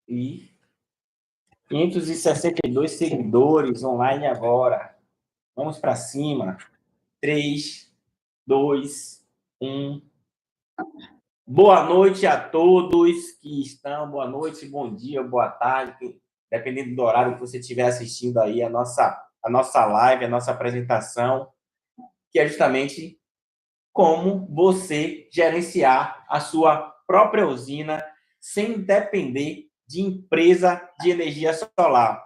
E 562 seguidores online agora. Vamos para cima. 3, 2, 1. Boa noite a todos que estão. Boa noite, bom dia, boa tarde. Dependendo do horário que você estiver assistindo aí a nossa live, a nossa apresentação, que é justamente como você gerenciar a sua própria usina sem depender de empresa de energia solar.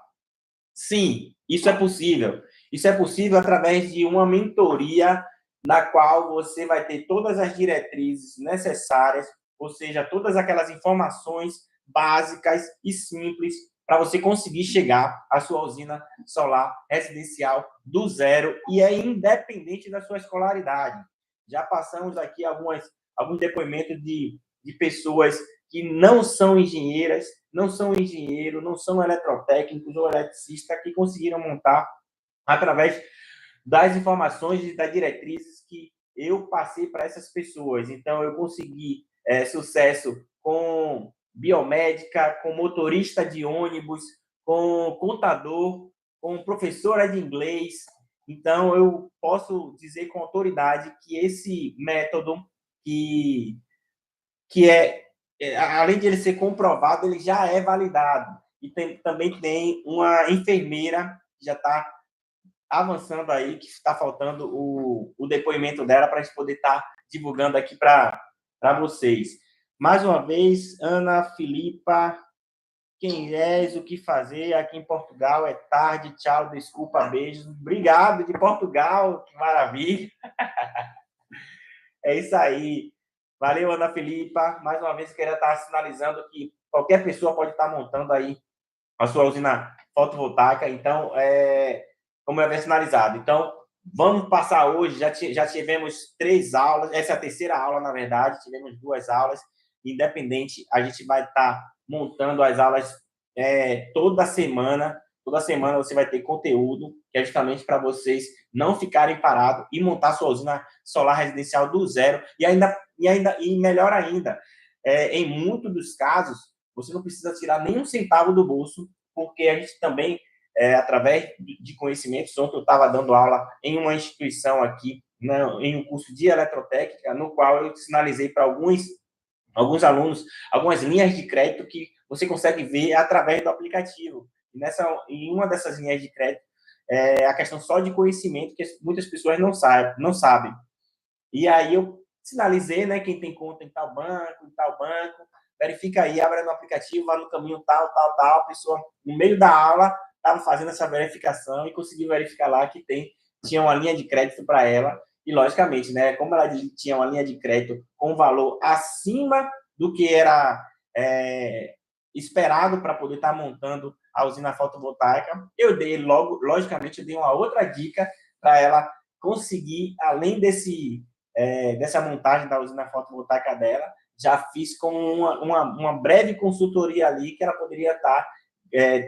Sim, isso é possível. Isso é possível através de uma mentoria na qual você vai ter todas as diretrizes necessárias, ou seja, todas aquelas informações básicas e simples para você conseguir chegar à sua usina solar residencial do zero e é independente da sua escolaridade. Já passamos aqui alguns depoimentos de pessoas que não são engenheiras, não são engenheiros, não são eletrotécnicos ou eletricistas que conseguiram montar através das informações e das diretrizes que eu passei para essas pessoas. Então, eu consegui sucesso com biomédica, com motorista de ônibus, com contador, com professora de inglês. Então, eu posso dizer com autoridade que esse método, que além de ele ser comprovado, ele já é validado. E também tem uma enfermeira que já está avançando aí, que está faltando o depoimento dela para a gente poder estar divulgando aqui para vocês. Mais uma vez, Ana Filipa, quem és, o que fazer? Aqui em Portugal é tarde, tchau, desculpa, beijos. Obrigado de Portugal, que maravilha. É isso aí. Valeu, Ana Filipa. Mais uma vez, queria estar sinalizando que qualquer pessoa pode estar montando aí a sua usina fotovoltaica. Então, como eu havia sinalizado. Então, vamos passar hoje. Já tivemos 3 aulas. Essa é a terceira aula, na verdade. Tivemos 2 aulas. Independente, a gente vai estar montando as aulas toda semana. Toda semana você vai ter conteúdo, que é justamente para vocês não ficarem parados e montar sua usina solar residencial do zero. E melhor ainda, em muitos dos casos, você não precisa tirar nenhum centavo do bolso, porque a gente também, através de conhecimentos, ontem eu estava dando aula em uma instituição aqui, em um curso de eletrotécnica, no qual eu sinalizei para alguns alunos algumas linhas de crédito que você consegue ver através do aplicativo. Em uma dessas linhas de crédito, a questão só de conhecimento que muitas pessoas não sabem. E aí eu sinalizei, né, quem tem conta em tal banco, verifica aí, abre no aplicativo, vai no caminho tal, a pessoa, no meio da aula, estava fazendo essa verificação e conseguiu verificar lá que tinha uma linha de crédito para ela, e logicamente, né, como ela tinha uma linha de crédito com valor acima do que era esperado para poder estar montando a usina fotovoltaica, logicamente, eu dei uma outra dica para ela conseguir, além dessa montagem da usina fotovoltaica dela, já fiz com uma breve consultoria ali que ela poderia estar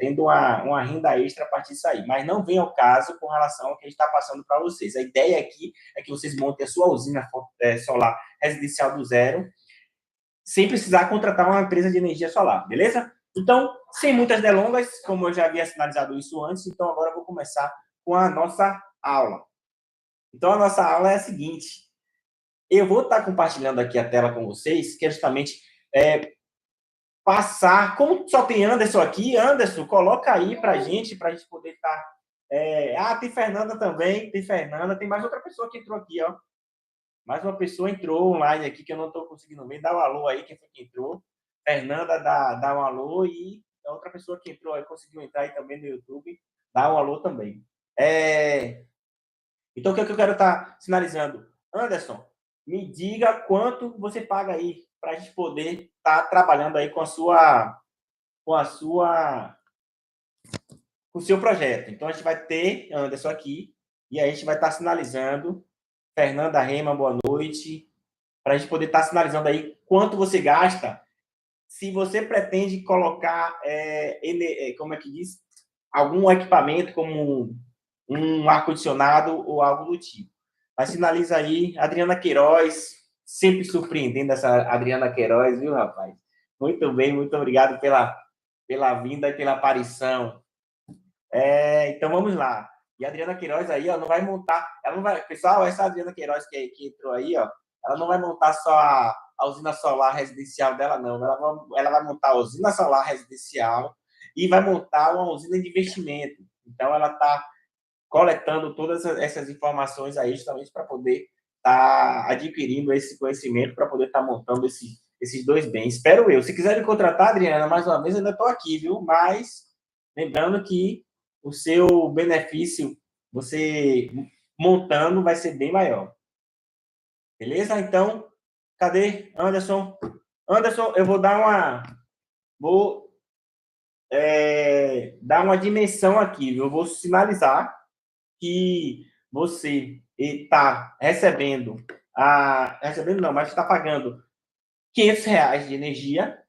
tendo uma renda extra a partir disso aí. Mas não vem ao caso com relação ao que a gente está passando para vocês. A ideia aqui é que vocês montem a sua usina solar residencial do zero, sem precisar contratar uma empresa de energia solar, beleza? Então, sem muitas delongas, como eu já havia sinalizado isso antes, então agora eu vou começar com a nossa aula. Então, a nossa aula é a seguinte: eu vou estar compartilhando aqui a tela com vocês, que é justamente passar, como só tem Anderson aqui, Anderson, coloca aí para a gente poder estar... tem Fernanda também, tem mais outra pessoa que entrou aqui, ó. Mais uma pessoa entrou online aqui, que eu não estou conseguindo ver, dá um alô aí, quem foi que entrou. Fernanda dá um alô, e a outra pessoa que entrou aí, conseguiu entrar aí também no YouTube, dá um alô também. Então, o que é que eu quero estar sinalizando? Anderson, me diga quanto você paga aí para a gente poder estar trabalhando aí com o seu projeto. Então, a gente vai ter Anderson aqui e aí a gente vai estar sinalizando. Fernanda Rema, boa noite. Para a gente poder estar sinalizando aí quanto você gasta, se você pretende colocar, como é que diz? Algum equipamento como um ar-condicionado ou algo do tipo. Mas sinaliza aí, Adriana Queiroz, sempre surpreendendo essa Adriana Queiroz, viu, rapaz? Muito bem, muito obrigado pela vinda e pela aparição. Então vamos lá. E a Adriana Queiroz aí, ó, não vai montar. Ela não vai. Pessoal, essa Adriana Queiroz que entrou aí, ó, ela não vai montar só a usina solar residencial dela, não. Ela vai montar a usina solar residencial e vai montar uma usina de investimento. Então, ela está coletando todas essas informações aí, justamente para poder estar adquirindo esse conhecimento, para poder estar montando esses dois bens. Espero eu. Se quiser me contratar, Adriana, mais uma vez, eu ainda estou aqui, viu? Mas, lembrando que o seu benefício, você montando, vai ser bem maior. Beleza? Então, cadê Anderson? Anderson, eu vou dar uma. Vou dar uma dimensão aqui, viu? Eu vou sinalizar que você está recebendo, recebendo não, mas está pagando R$ 500 de energia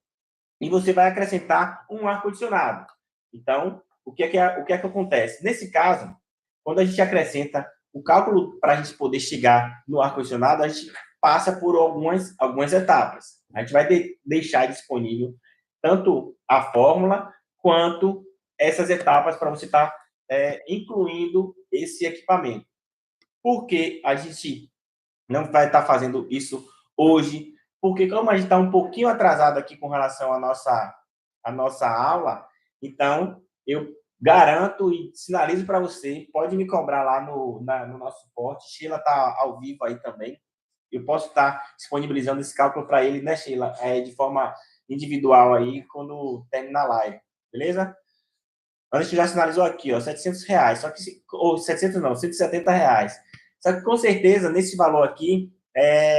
e você vai acrescentar um ar-condicionado. Então, o que é que acontece? Nesse caso, quando a gente acrescenta o cálculo para a gente poder chegar no ar-condicionado, a gente passa por algumas etapas. A gente vai deixar disponível tanto a fórmula quanto essas etapas para você estar incluindo esse equipamento. Por que a gente não vai estar fazendo isso hoje? Porque como a gente está um pouquinho atrasado aqui com relação à nossa aula, então eu garanto e sinalizo para você, pode me cobrar lá no nosso suporte. Sheila está ao vivo aí também. Eu posso estar disponibilizando esse cálculo para ele, né, Sheila? De forma individual aí, quando terminar a live. Beleza? A gente já sinalizou aqui, ó, R$ 700. Só que, ou 700 não, R$ 170. Só que com certeza, nesse valor aqui,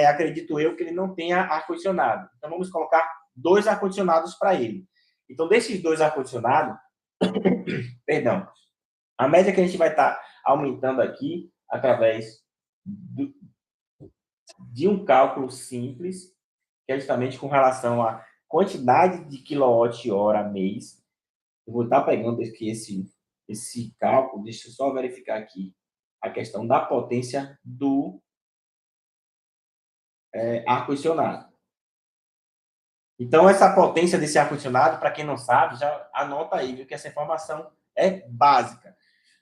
acredito eu que ele não tenha ar-condicionado. Então, vamos colocar 2 ar-condicionados para ele. Então, desses 2 ar-condicionados, perdão, a média que a gente vai estar aumentando aqui, através de um cálculo simples, que é justamente com relação à quantidade de quilowatt-hora mês. Eu vou estar pegando aqui esse cálculo, deixa eu só verificar aqui a questão da potência do ar-condicionado. Então, essa potência desse ar-condicionado, para quem não sabe, já anota aí, viu, que essa informação é básica.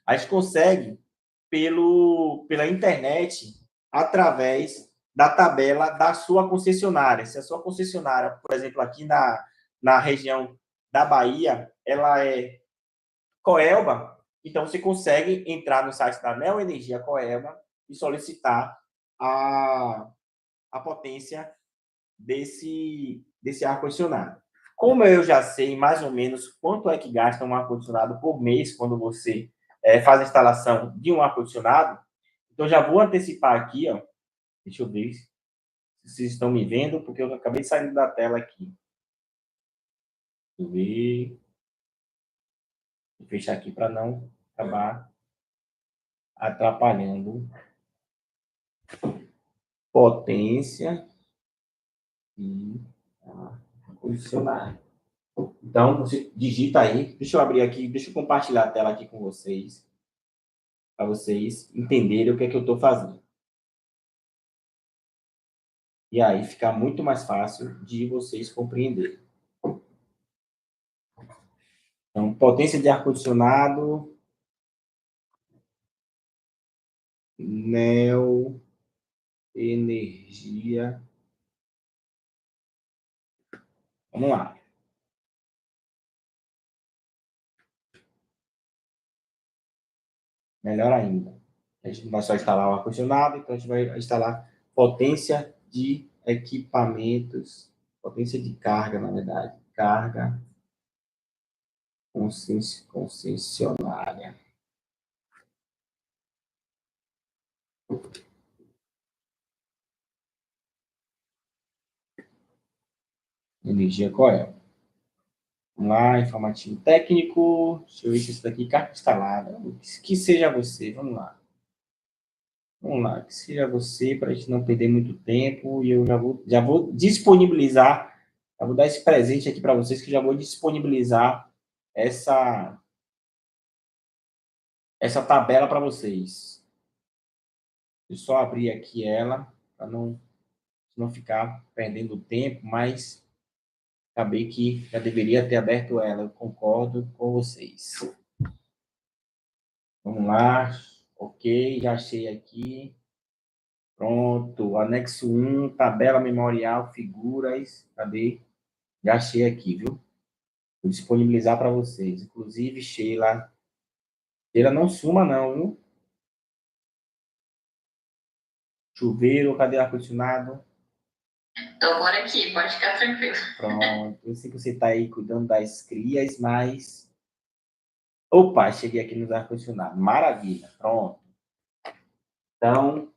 A gente consegue pela internet, através da tabela da sua concessionária. Se a sua concessionária, por exemplo, aqui na região da Bahia, ela é Coelba, então você consegue entrar no site da Neoenergia Coelba e solicitar a potência desse ar-condicionado. Como eu já sei mais ou menos quanto é que gasta um ar-condicionado por mês quando você faz a instalação de um ar-condicionado, então já vou antecipar aqui, ó. Deixa eu ver se vocês estão me vendo, porque eu acabei saindo da tela aqui. Deixa eu ver. Vou fechar aqui para não acabar atrapalhando. Potência e ar-condicionado. Então, você digita aí. Deixa eu abrir aqui, deixa eu compartilhar a tela aqui com vocês, para vocês entenderem o que é que eu estou fazendo. E aí fica muito mais fácil de vocês compreenderem. Então, potência de ar-condicionado, Neoenergia. Vamos lá. Melhor ainda. A gente não vai só instalar o ar-condicionado, então a gente vai instalar potência de equipamentos, potência de carga, na verdade. Carga concessionária. Energia Coel. Vamos lá, informativo técnico. Deixa eu ver se isso daqui carga instalada. Que seja você, vamos lá. Vamos lá, que seja você, para a gente não perder muito tempo. E eu já vou disponibilizar, já vou dar esse presente aqui para vocês, que já vou disponibilizar essa tabela para vocês. Deixa eu só abrir aqui ela, para não ficar perdendo tempo, mas Acabei que já deveria ter aberto ela. Eu concordo com vocês. Vamos lá. Ok, já achei aqui. Pronto. Anexo 1, tabela memorial, figuras. Cadê? Já achei aqui, viu? Vou disponibilizar para vocês. Inclusive, Sheila. Sheila, não suma, não, viu? Chuveiro, cadê o ar-condicionado? Tô por aqui, pode ficar tranquilo. Pronto. Eu sei que você está aí cuidando das crias, mas. Opa, cheguei aqui no ar-condicionado. Maravilha. Pronto. Então,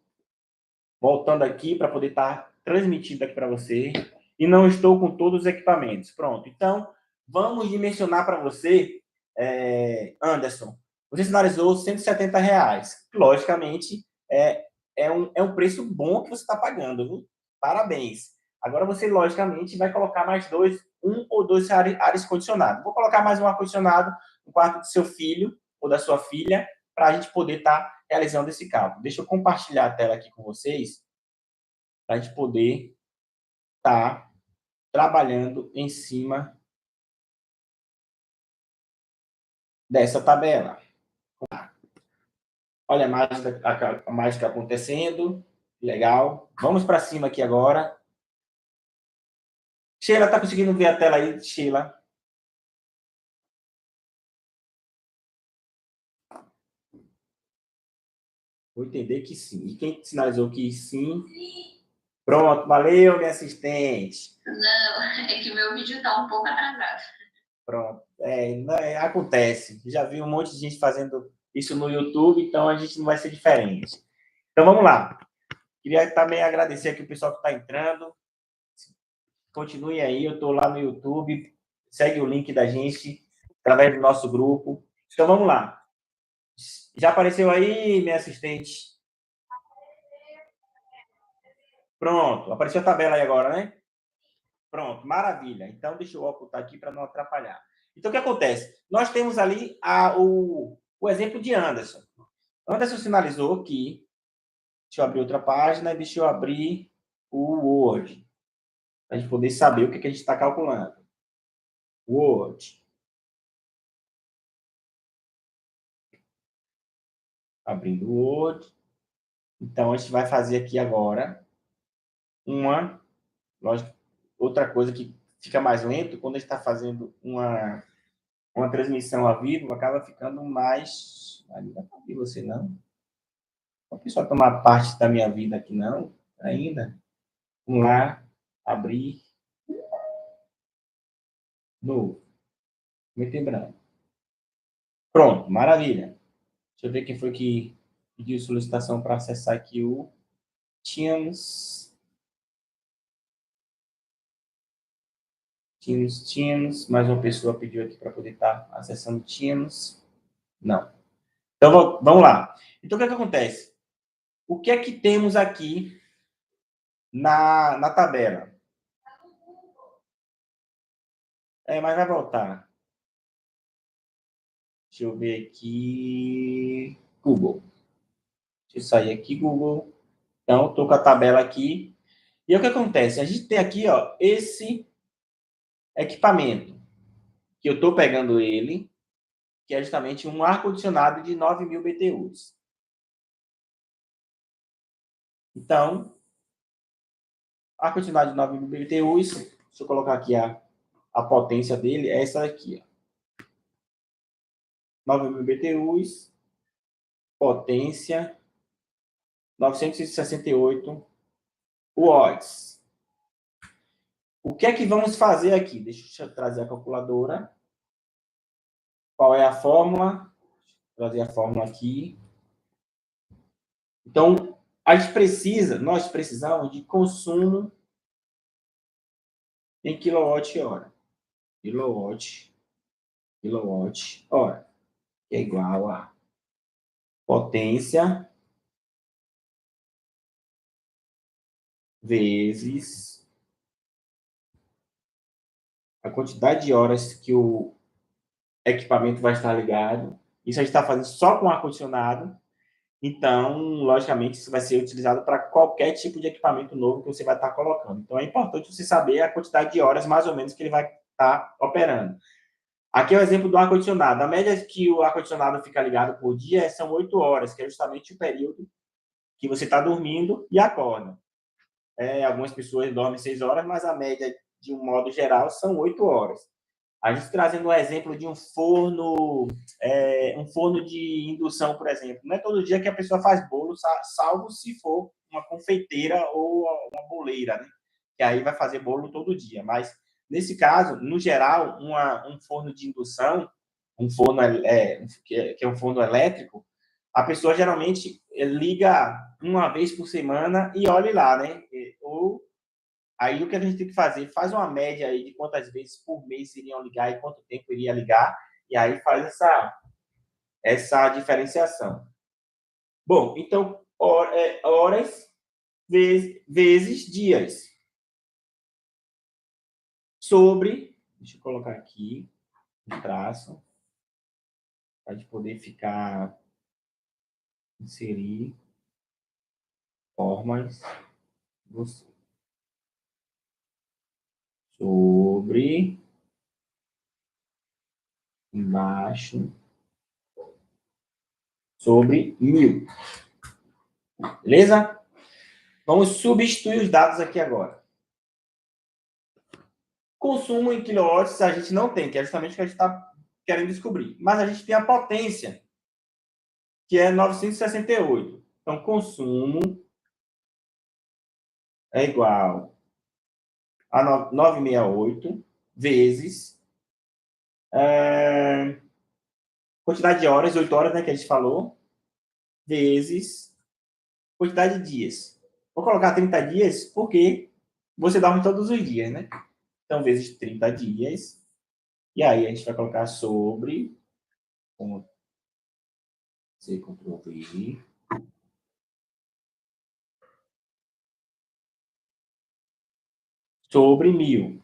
voltando aqui para poder estar transmitindo aqui para você. E não estou com todos os equipamentos. Pronto. Então, vamos dimensionar para você, Anderson. Você sinalizou R$ 170. Logicamente, é um preço bom que você está pagando, viu? Parabéns. Agora você, logicamente, vai colocar mais um ou dois ares condicionados. Vou colocar mais um ar-condicionado no quarto do seu filho ou da sua filha, para a gente poder estar realizando esse cálculo. Deixa eu compartilhar a tela aqui com vocês, para a gente poder estar trabalhando em cima dessa tabela. Olha a mágica acontecendo. Legal. Vamos para cima aqui agora. Sheila, tá conseguindo ver a tela aí, Sheila? Vou entender que sim. E quem sinalizou que sim? Pronto, valeu, minha assistente. Não, é que meu vídeo tá um pouco atrasado. Pronto. Acontece. Já vi um monte de gente fazendo isso no YouTube, então a gente não vai ser diferente. Então vamos lá. Queria também agradecer aqui o pessoal que está entrando. Continue aí, eu estou lá no YouTube. Segue o link da gente através do nosso grupo. Então vamos lá. Já apareceu aí, minha assistente? Pronto, apareceu a tabela aí agora, né? Pronto, maravilha. Então deixa eu ocultar aqui para não atrapalhar. Então o que acontece? Nós temos ali o exemplo de Anderson. Anderson sinalizou que. Deixa eu abrir outra página e deixa eu abrir o Word. Para a gente poder saber o que a gente está calculando. Word. Abrindo o Word. Então, a gente vai fazer aqui agora lógico, outra coisa que fica mais lento, quando a gente está fazendo uma transmissão ao vivo, acaba ficando mais... Ali não é você, não. A pessoa tomar parte da minha vida aqui, não, ainda. Vamos lá, abrir. Novo. Meter branco. Pronto, maravilha. Deixa eu ver quem foi que pediu solicitação para acessar aqui o Teams. Teams. Mais uma pessoa pediu aqui para poder estar acessando Teams. Não. Então, vamos lá. Então, o que acontece? O que é que temos aqui na tabela? Mas vai voltar. Deixa eu ver aqui. Google. Deixa eu sair aqui, Google. Então, estou com a tabela aqui. E o que acontece? A gente tem aqui, ó, esse equipamento, que eu estou pegando ele, que é justamente um ar-condicionado de 9.000 BTUs. Então, ar-condicionado de 9.000 BTUs, se eu colocar aqui a potência dele, é essa aqui, ó. 9.000 BTUs, potência 968 watts. O que é que vamos fazer aqui? Deixa eu trazer a calculadora. Qual é a fórmula? Vou trazer a fórmula aqui. Então, nós precisamos de consumo em quilowatt-hora. Quilowatt-hora, que é igual a potência vezes a quantidade de horas que o equipamento vai estar ligado. Isso a gente está fazendo só com ar-condicionado. Então, logicamente, isso vai ser utilizado para qualquer tipo de equipamento novo que você vai estar colocando. Então, é importante você saber a quantidade de horas, mais ou menos, que ele vai estar operando. Aqui é o exemplo do ar-condicionado. A média que o ar-condicionado fica ligado por dia são 8 horas, que é justamente o período que você está dormindo e acorda. Algumas pessoas dormem 6 horas, mas a média, de um modo geral, são 8 horas. A gente trazendo um exemplo de um forno de indução, por exemplo. Não é todo dia que a pessoa faz bolo, salvo se for uma confeiteira ou uma boleira, né? Que aí vai fazer bolo todo dia. Mas, nesse caso, no geral, um forno de indução, um forno que é um forno elétrico, a pessoa geralmente liga uma vez por semana e olhe lá, né? Ou aí o que a gente tem que fazer? Faz uma média aí de quantas vezes por mês iriam ligar e quanto tempo iria ligar, e aí faz essa diferenciação. Bom, então, horas vezes dias. Sobre, deixa eu colocar aqui, um traço, para a gente poder inserir formas sobre, embaixo, sobre 1000. Beleza? Vamos substituir os dados aqui agora. Consumo em quilowatts a gente não tem, que é justamente o que a gente está querendo descobrir. Mas a gente tem a potência, que é 968. Então, consumo é igual a 968 vezes quantidade de horas, 8 horas, né, que a gente falou, vezes quantidade de dias. Vou colocar 30 dias porque você dorme todos os dias, né? Então, vezes 30 dias. E aí a gente vai colocar sobre, como C, Ctrl V, sobre 1000.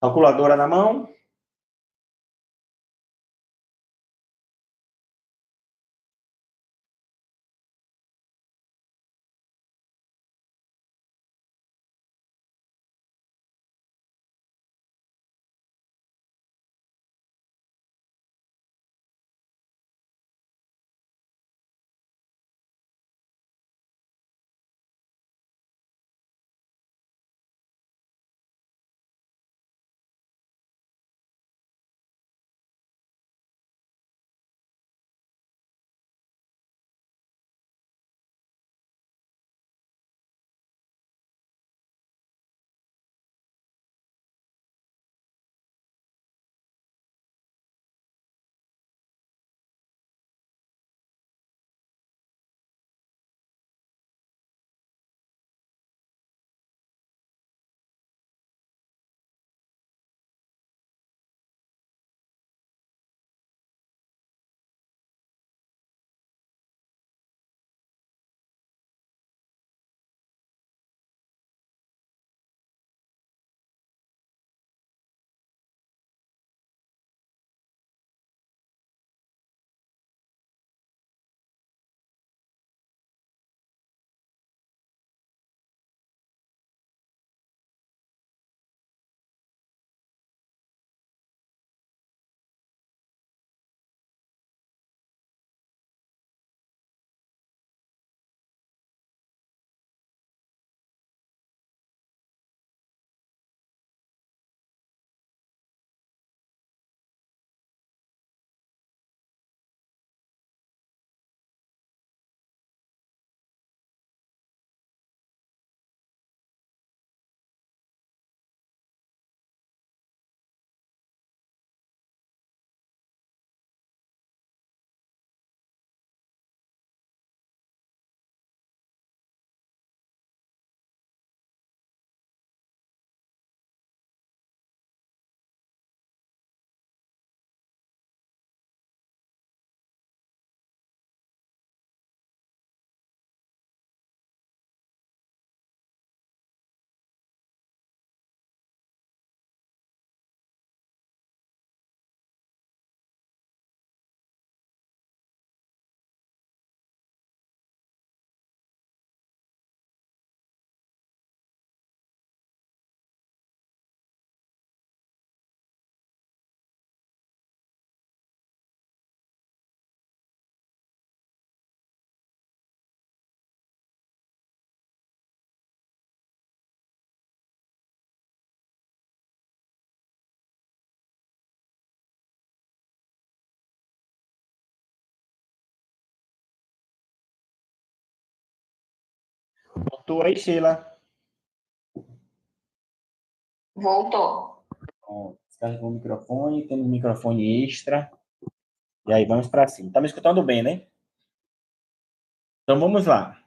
Calculadora na mão. Voltou aí, Sheila? Voltou. Ó, descarregou o microfone, temos um microfone extra. E aí, vamos para cima. Tá me escutando bem, né? Então, vamos lá.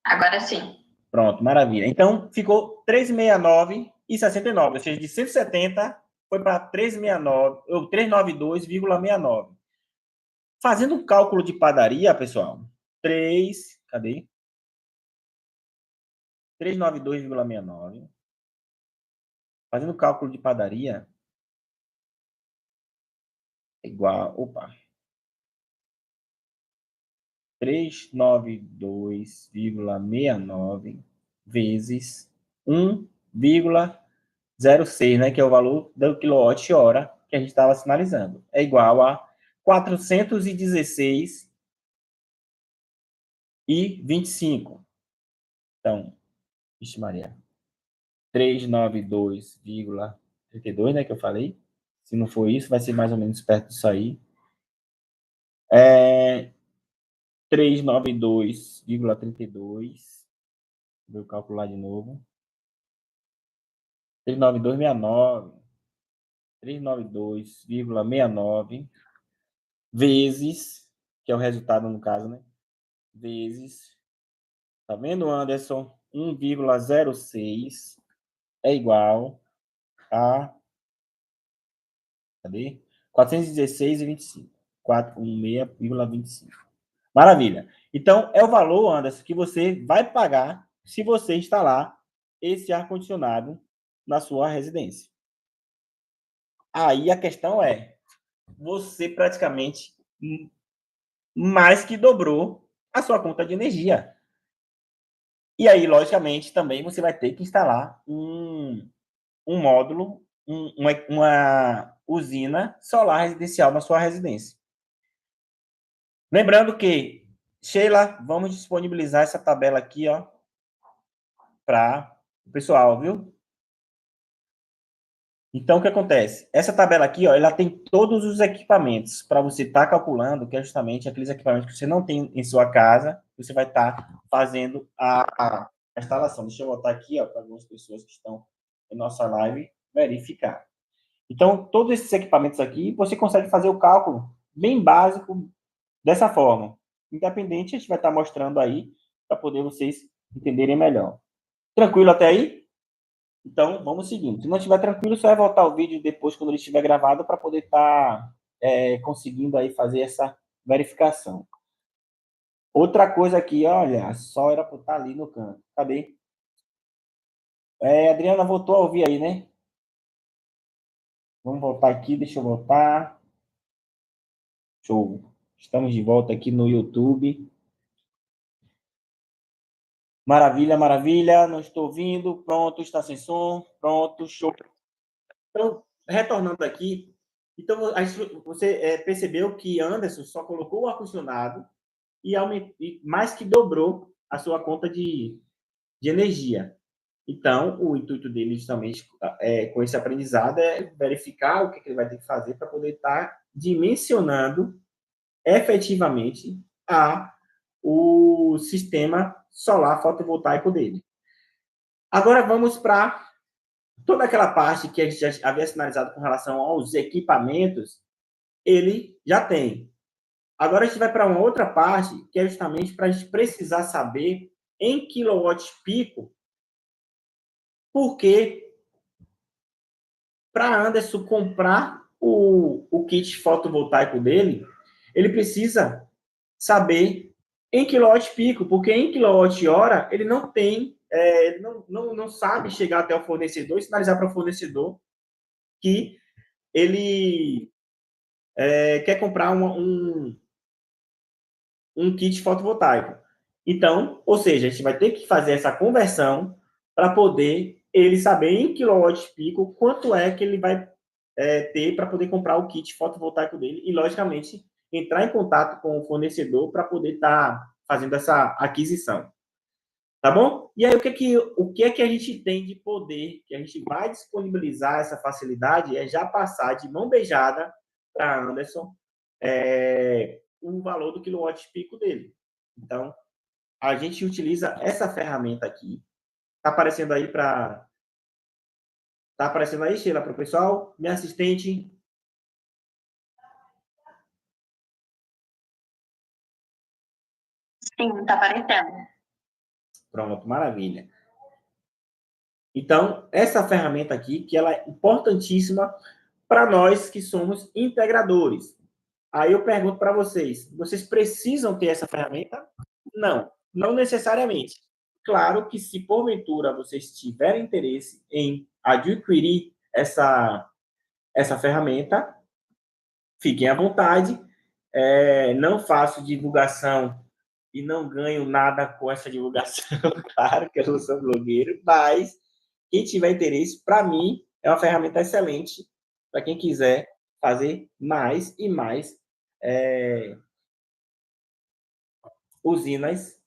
Agora sim. Pronto, maravilha. Então, ficou 369,69, ou seja, de 170 foi para 369, ou 392,69. Fazendo um cálculo de padaria, pessoal, cadê? 392,69. Fazendo cálculo de padaria, igual, 392,69 vezes 1,06, né, que é o valor do quilowatt-hora que a gente estava sinalizando. É igual a 416,25. Então, vixe Maria, 392,32, né, que eu falei. Se não for isso, vai ser mais ou menos perto disso aí. 392,32. Vou calcular de novo. 392,69. 392,69 vezes, que é o resultado no caso, né? Vezes, tá vendo, Anderson? 1,06 é igual a, cadê? 416,25. 416,25. Maravilha. Então, é o valor, Anderson, que você vai pagar se você instalar esse ar-condicionado na sua residência. Aí a questão é, você praticamente mais que dobrou a sua conta de energia. E aí, logicamente, também você vai ter que instalar um módulo, uma usina solar residencial na sua residência. Lembrando que, Sheila, vamos disponibilizar essa tabela aqui, ó, para o pessoal, viu? Então, o que acontece? Essa tabela aqui, ó, ela tem todos os equipamentos para você estar calculando, que é justamente aqueles equipamentos que você não tem em sua casa, você vai estar fazendo a instalação. Deixa eu botar aqui, ó, para algumas pessoas que estão em nossa live verificar. Então, todos esses equipamentos aqui, você consegue fazer o cálculo bem básico dessa forma. Independente, a gente vai estar mostrando aí para poder vocês entenderem melhor. Tranquilo até aí? Então, vamos seguindo. Se não estiver tranquilo, só vai voltar o vídeo depois, quando ele estiver gravado, para poder estar conseguindo aí fazer essa verificação. Outra coisa aqui, olha, só era para estar ali no canto. Cadê? Adriana voltou a ouvir aí, né? Vamos voltar aqui, deixa eu voltar. Show. Estamos de volta aqui no YouTube. Maravilha, maravilha. Não estou ouvindo. Pronto, está sem som. Pronto, show. Então, retornando aqui, então você percebeu que Anderson só colocou o ar-condicionado e mais que dobrou a sua conta de energia. Então, o intuito dele, justamente, com esse aprendizado, é verificar o que ele vai ter que fazer para poder estar dimensionando efetivamente o sistema solar fotovoltaico dele. Agora, vamos para toda aquela parte que a gente já havia sinalizado com relação aos equipamentos, ele já tem. Agora a gente vai para uma outra parte, que é justamente para a gente precisar saber em quilowatt-pico, porque para Anderson comprar o kit fotovoltaico dele, ele precisa saber em quilowatt-pico, porque em quilowatt-hora ele não tem, ele não sabe chegar até o fornecedor e sinalizar para o fornecedor que ele quer comprar um kit fotovoltaico. Então, ou seja, a gente vai ter que fazer essa conversão para poder ele saber em quilowatt-pico quanto é que ele vai ter para poder comprar o kit fotovoltaico dele e, logicamente, entrar em contato com o fornecedor para poder estar fazendo essa aquisição. Tá bom? E aí, o que é que a gente tem de poder, que a gente vai disponibilizar essa facilidade, é já passar de mão beijada para Anderson o valor do quilowatt-pico dele. Então, a gente utiliza essa ferramenta aqui. Está aparecendo aí para... Está aparecendo aí, Sheila, para o pessoal? Minha assistente. Sim, tá aparecendo. Pronto, maravilha. Então, essa ferramenta aqui, que ela é importantíssima para nós que somos integradores. Aí eu pergunto para vocês, vocês precisam ter essa ferramenta? Não, não necessariamente. Claro que se porventura vocês tiverem interesse em adquirir essa ferramenta, fiquem à vontade. Não faço divulgação e não ganho nada com essa divulgação, claro que eu não sou blogueiro, mas quem tiver interesse, para mim, é uma ferramenta excelente para quem quiser fazer mais e mais usinas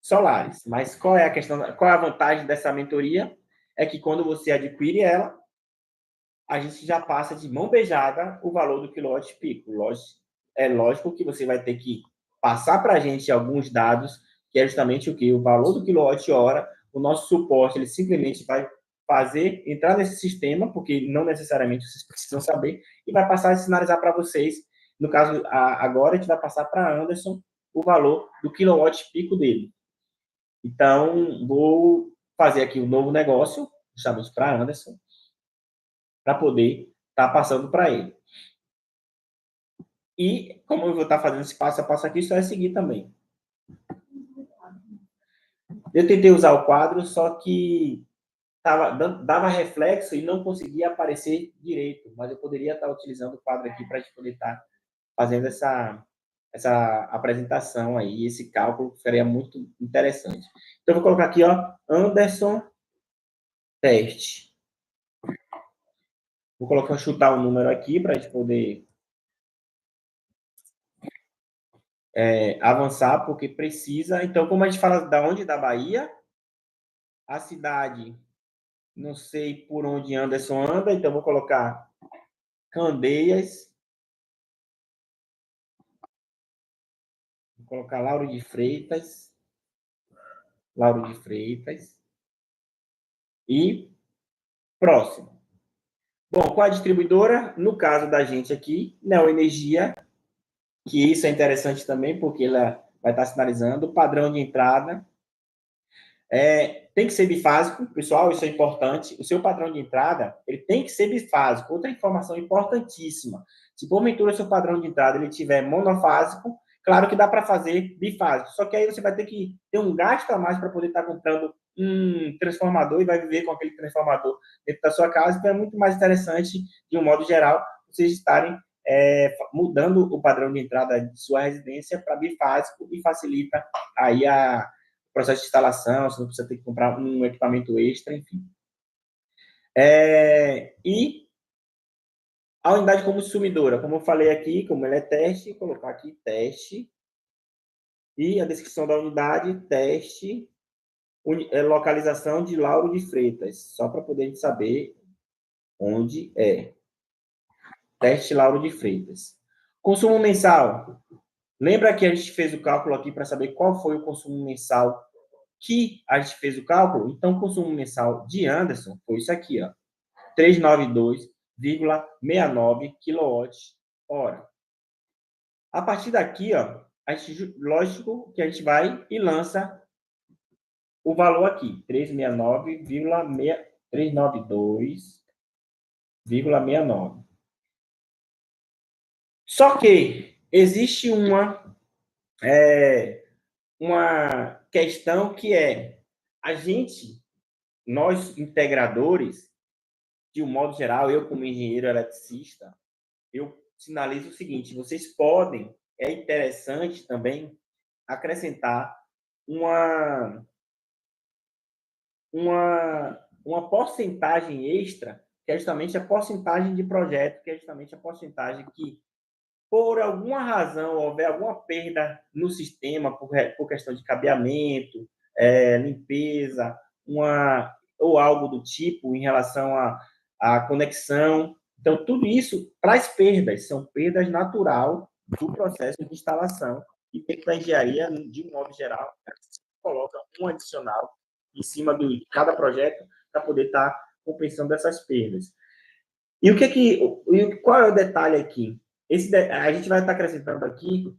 solares. Mas qual é a questão, qual é a vantagem dessa mentoria? É que quando você adquire ela, a gente já passa de mão beijada o valor do quilowatt-pico. É lógico que você vai ter que passar para a gente alguns dados, que é justamente o que? O valor do quilowatt-hora. O nosso suporte, ele simplesmente vai fazer, entrar nesse sistema, porque não necessariamente vocês precisam saber, e vai passar a sinalizar para vocês. No caso, agora a gente vai passar para Anderson o valor do quilowatt-pico dele. Então, vou fazer aqui um novo negócio, justamente para Anderson, para poder estar passando para ele. E, como eu vou estar fazendo esse passo a passo aqui, só é seguir também. Eu tentei usar o quadro, só que dava reflexo e não conseguia aparecer direito, mas eu poderia estar utilizando o quadro aqui para a gente poder estar fazendo essa apresentação aí, esse cálculo, que seria muito interessante. Então, eu vou colocar aqui, ó, Anderson teste. Vou colocar, chutar um número aqui para a gente poder avançar, porque precisa. Então, como a gente fala da onde? Da Bahia, a cidade, não sei por onde Anderson anda, então vou colocar Candeias. Vou colocar Lauro de Freitas. Lauro de Freitas. E próximo. Bom, qual a distribuidora? No caso da gente aqui, Neoenergia, que isso é interessante também, porque ela vai estar sinalizando o padrão de entrada. Tem que ser bifásico, pessoal, isso é importante. O seu padrão de entrada, ele tem que ser bifásico. Outra informação importantíssima. Se porventura o seu padrão de entrada ele tiver monofásico, claro que dá para fazer bifásico. Só que aí você vai ter que ter um gasto a mais para poder estar comprando um transformador e vai viver com aquele transformador dentro da sua casa. Então é muito mais interessante, de um modo geral, vocês estarem mudando o padrão de entrada de sua residência para bifásico e facilita aí processo de instalação, você não precisa ter que comprar um equipamento extra, enfim. E a unidade consumidora, como eu falei aqui, como ele é teste, vou colocar aqui teste. E a descrição da unidade, teste, localização de Lauro de Freitas, só para poder saber onde é. Teste Lauro de Freitas. Consumo mensal. Lembra que a gente fez o cálculo aqui para saber qual foi o consumo mensal que a gente fez o cálculo? Então, o consumo mensal de Anderson foi isso aqui, ó, 392,69 kWh. A partir daqui, ó, lógico que a gente vai e lança o valor aqui, 392,69. Só que existe uma questão que nós integradores, de um modo geral, eu como engenheiro eletricista, eu sinalizo o seguinte: vocês podem, é interessante também acrescentar uma porcentagem extra, que é justamente a porcentagem de projeto, que é justamente a porcentagem que, por alguma razão, houver alguma perda no sistema, por questão de cabeamento, limpeza, ou algo do tipo em relação à conexão. Então, tudo isso traz perdas, são perdas natural do processo de instalação e dentro da engenharia, de um modo geral, coloca um adicional em cima de cada projeto para poder estar compensando essas perdas. E qual é o detalhe aqui? A gente vai estar acrescentando aqui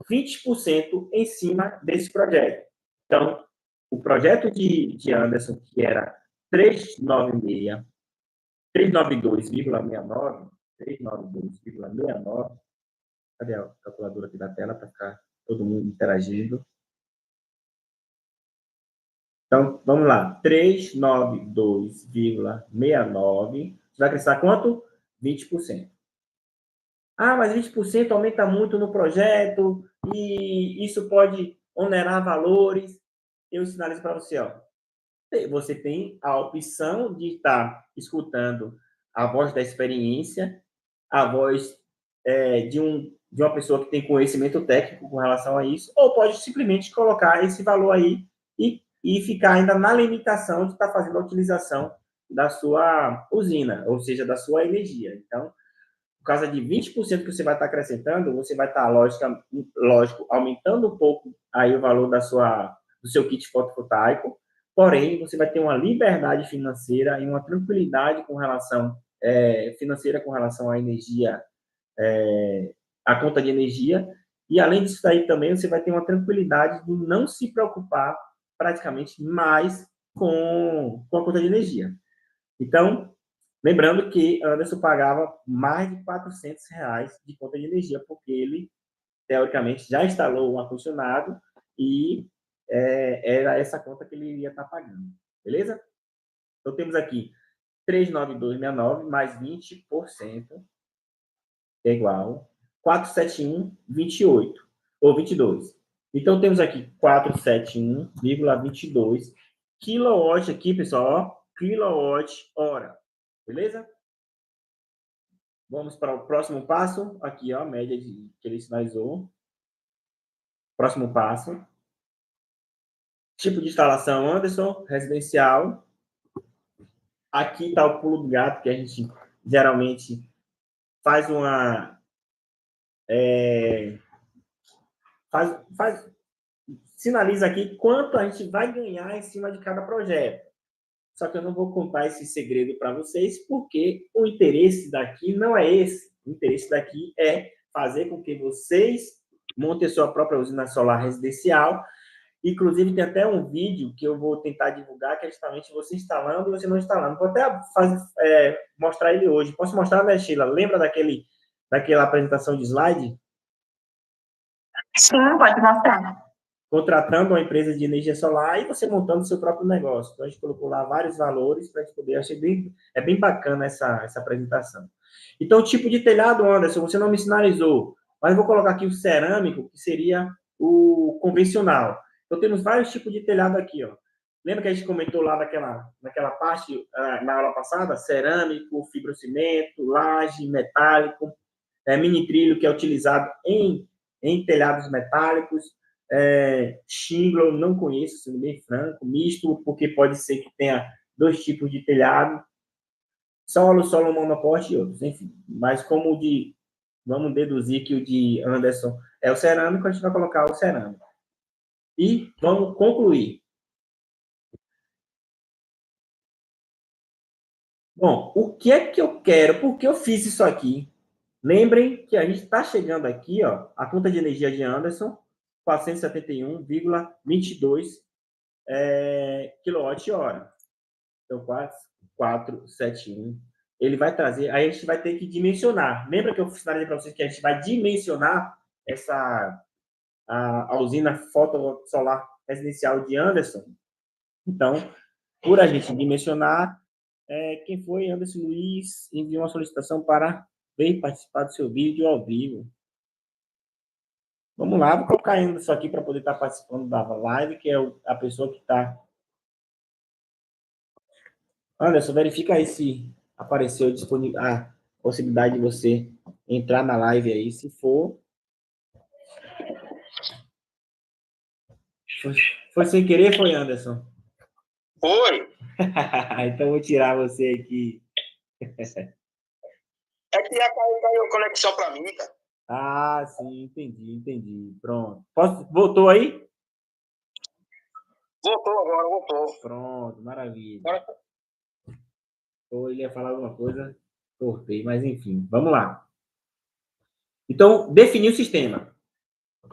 20% em cima desse projeto. Então, o projeto de Anderson, que era 396, 392,69, 392,69, cadê a calculadora aqui da tela para ficar todo mundo interagindo? Então, vamos lá. 392,69. Você vai acrescentar quanto? 20%. Ah, mas 20% aumenta muito no projeto e isso pode onerar valores. Eu sinalizo para você, ó. Você tem a opção de estar escutando a voz da experiência, a voz de uma pessoa que tem conhecimento técnico com relação a isso, ou pode simplesmente colocar esse valor aí e ficar ainda na limitação de estar fazendo a utilização da sua usina, ou seja, da sua energia. Então, por causa de 20% que você vai estar acrescentando, você vai estar, lógico, aumentando um pouco aí o valor do seu kit fotovoltaico, porém, você vai ter uma liberdade financeira e uma tranquilidade financeira com relação à energia, à conta de energia, e além disso daí também, você vai ter uma tranquilidade de não se preocupar praticamente mais com a conta de energia. Então, lembrando que Anderson pagava mais de R$ 400 de conta de energia, porque ele, teoricamente, já instalou um ar-condicionado e era essa conta que ele iria estar pagando. Beleza? Então, temos aqui 392,69 mais 20%, é igual 471,28, ou 22. Então, temos aqui 471,22 quilowatt aqui, pessoal, ó, quilowatt-hora. Beleza? Vamos para o próximo passo. Aqui, ó, a média que ele sinalizou. Próximo passo. Tipo de instalação, Anderson, residencial. Aqui está o pulo do gato, que a gente geralmente faz sinaliza aqui quanto a gente vai ganhar em cima de cada projeto. Só que eu não vou contar esse segredo para vocês, porque o interesse daqui não é esse. O interesse daqui é fazer com que vocês montem a sua própria usina solar residencial. Inclusive, tem até um vídeo que eu vou tentar divulgar, que é justamente você instalando e você não instalando. Vou até mostrar ele hoje. Posso mostrar, né, Sheila? Lembra daquela apresentação de slide? Sim, pode mostrar. Contratando uma empresa de energia solar e você montando seu próprio negócio. Então, a gente colocou lá vários valores para a gente poder... Achei bem bacana essa apresentação. Então, tipo de telhado, Anderson, você não me sinalizou, mas eu vou colocar aqui o cerâmico, que seria o convencional. Então, temos vários tipos de telhado aqui, ó. Lembra que a gente comentou lá naquela parte, na aula passada? Cerâmico, fibrocimento, laje, metálico, mini trilho, que é utilizado em telhados metálicos, shingle, não conheço, sendo bem franco, misto, porque pode ser que tenha dois tipos de telhado, solo monoporte e outros, enfim. Mas vamos deduzir que o de Anderson é o cerâmico, a gente vai colocar o cerâmico. E vamos concluir. Bom, o que é que eu quero? Por que eu fiz isso aqui? Lembrem que a gente está chegando aqui, ó, a conta de energia de Anderson, 471,22 kWh. Então, 471. Ele vai trazer, aí a gente vai ter que dimensionar. Lembra que eu sinalizei para vocês que a gente vai dimensionar a usina fotossolar residencial de Anderson? Então, por a gente dimensionar, quem foi? Anderson Luiz enviou uma solicitação para vir participar do seu vídeo ao vivo. Vamos lá, vou colocar ainda isso aqui para poder estar participando da live, que é a pessoa que está... Anderson, verifica aí se apareceu a possibilidade de você entrar na live aí. Se for... Foi sem querer, foi, Anderson? Foi. Então, vou tirar você aqui. É que ia cair a conexão para mim, cara. Ah, sim, entendi. Pronto. Voltou aí? Voltou agora, voltou. Pronto, maravilha. Agora, Ou ele ia falar alguma coisa, cortei, mas enfim, vamos lá. Então, definir o sistema.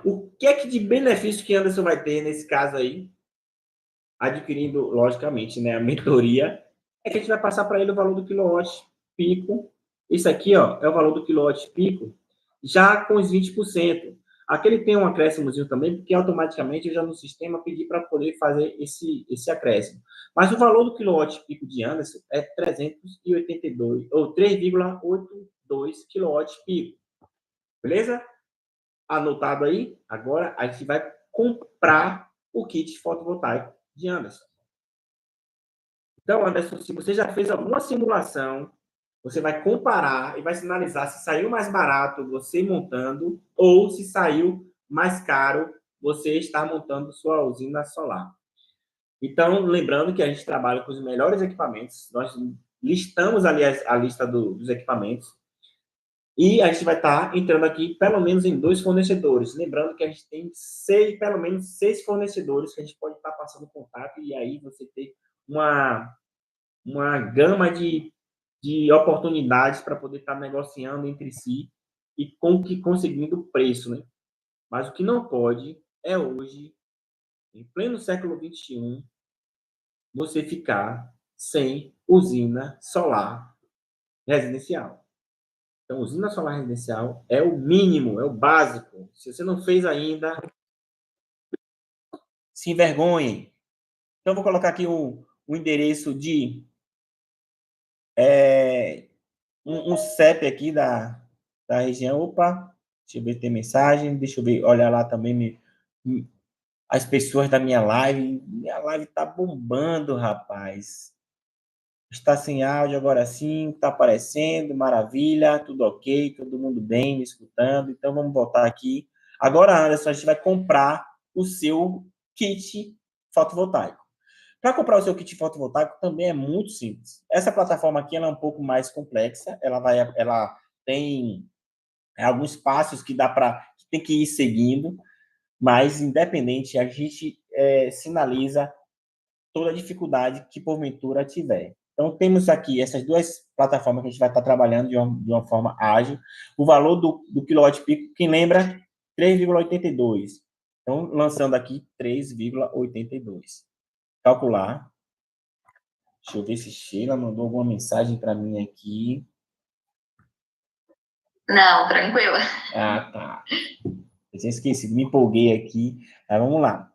O que é que de benefício que Anderson vai ter nesse caso aí, adquirindo, logicamente, né, a mentoria, é que a gente vai passar para ele o valor do quilowatt pico. Isso aqui, ó, é o valor do quilowatt pico, já com os 20%. Aqui ele tem um acréscimozinho também, porque automaticamente eu já no sistema pedi para poder fazer esse acréscimo. Mas o valor do quilowatt pico de Anderson é 382, ou 3,82 quilowatt pico. Beleza? Anotado aí? Agora a gente vai comprar o kit fotovoltaico de Anderson. Então, Anderson, se você já fez alguma simulação, você vai comparar e vai sinalizar se saiu mais barato você montando ou se saiu mais caro você estar montando sua usina solar. Então, lembrando que a gente trabalha com os melhores equipamentos, nós listamos ali a lista dos equipamentos e a gente vai estar entrando aqui pelo menos em 2 fornecedores. Lembrando que a gente tem pelo menos 6 fornecedores que a gente pode estar passando contato e aí você ter uma gama de oportunidades para poder estar negociando entre si e conseguindo preço, né? Mas o que não pode é hoje, em pleno século XXI, você ficar sem usina solar residencial. Então, usina solar residencial é o mínimo, é o básico. Se você não fez ainda, se envergonhe. Então, eu vou colocar aqui o endereço de um CEP aqui da região. Opa, deixa eu ver, tem mensagem. Deixa eu ver, olha lá também as pessoas da minha live. Minha live tá bombando, rapaz. Está sem áudio agora sim, está aparecendo, maravilha, tudo ok, todo mundo bem, me escutando. Então, vamos voltar aqui. Agora, Anderson, a gente vai comprar o seu kit fotovoltaico. Para comprar o seu kit fotovoltaico também é muito simples. Essa plataforma aqui ela é um pouco mais complexa, ela tem alguns passos que tem que ir seguindo, mas independente, a gente sinaliza toda a dificuldade que porventura tiver. Então, temos aqui essas 2 plataformas que a gente vai estar trabalhando de uma forma ágil. O valor do quilowatt-pico, quem lembra? 3,82. Então, lançando aqui 3,82. Calcular. Deixa eu ver se Sheila mandou alguma mensagem para mim aqui. Não, tranquila. Ah, tá. Eu tinha esquecido, me empolguei aqui. Mas vamos lá.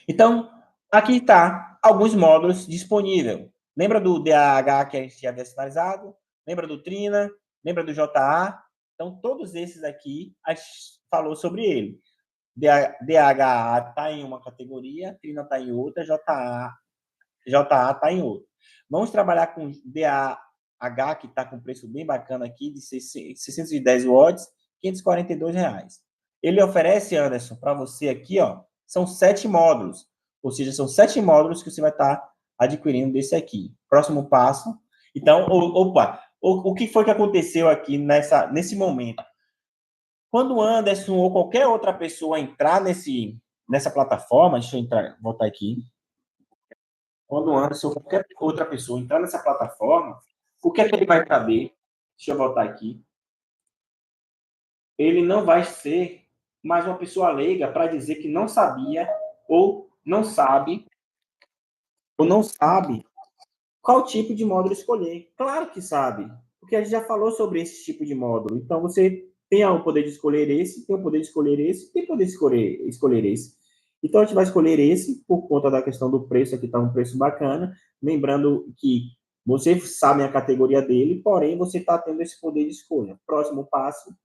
Então, aqui está alguns módulos disponíveis. Lembra do DAH que a gente havia sinalizado? Lembra do Trina? Lembra do JA? Então, todos esses aqui, a gente falou sobre ele. DHA está em uma categoria, Trina está em outra, JA está em outra. Vamos trabalhar com DAH, que está com preço bem bacana aqui, de 610 watts, R$ 542. Ele oferece, Anderson, para você aqui, ó, são 7 módulos. Ou seja, são 7 módulos que você vai estar adquirindo desse aqui. Próximo passo. Então, o que foi que aconteceu aqui nesse momento? Quando o Anderson ou qualquer outra pessoa entrar nessa plataforma, deixa eu voltar aqui. Quando o Anderson ou qualquer outra pessoa entrar nessa plataforma, o que é que ele vai saber? Deixa eu voltar aqui. Ele não vai ser mais uma pessoa leiga para dizer que não sabia ou não sabe qual tipo de módulo escolher. Claro que sabe, porque a gente já falou sobre esse tipo de módulo. Então, você tem o poder de escolher esse, tem o poder de escolher esse, tem o poder de escolher esse. Então, a gente vai escolher esse por conta da questão do preço, aqui está um preço bacana. Lembrando que você sabe a categoria dele, porém, você está tendo esse poder de escolha. Próximo passo.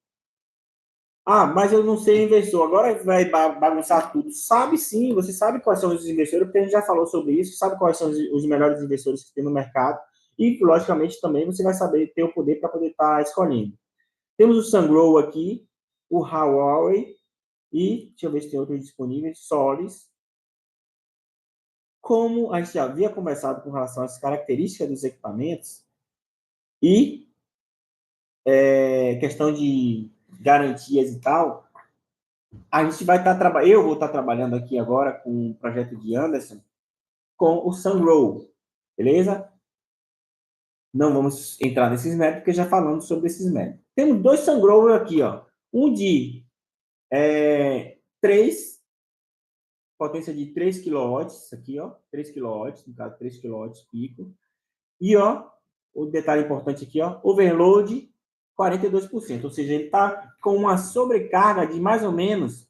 Ah, mas eu não sei investidor. Agora vai bagunçar tudo. Sabe sim, você sabe quais são os investidores, porque a gente já falou sobre isso, sabe quais são os melhores investidores que tem no mercado. E, logicamente, também você vai saber ter o poder para poder estar escolhendo. Temos o Sungrow aqui, o Huawei e, deixa eu ver se tem outros disponíveis, Solis. Como a gente já havia conversado com relação às características dos equipamentos e questão de garantias e tal, A gente vai estar trabalhando, eu vou estar trabalhando aqui agora com o projeto de Anderson, com o Sunroll, beleza? Não vamos entrar nesses métodos, porque já falamos sobre esses métodos. Temos dois Sunroll aqui, ó. Um de 3, potência de 3 kW, isso aqui, ó, 3 kW, no caso 3 kW pico. E, ó, o detalhe importante aqui, ó, overload 42%, ou seja, ele está com uma sobrecarga de mais ou menos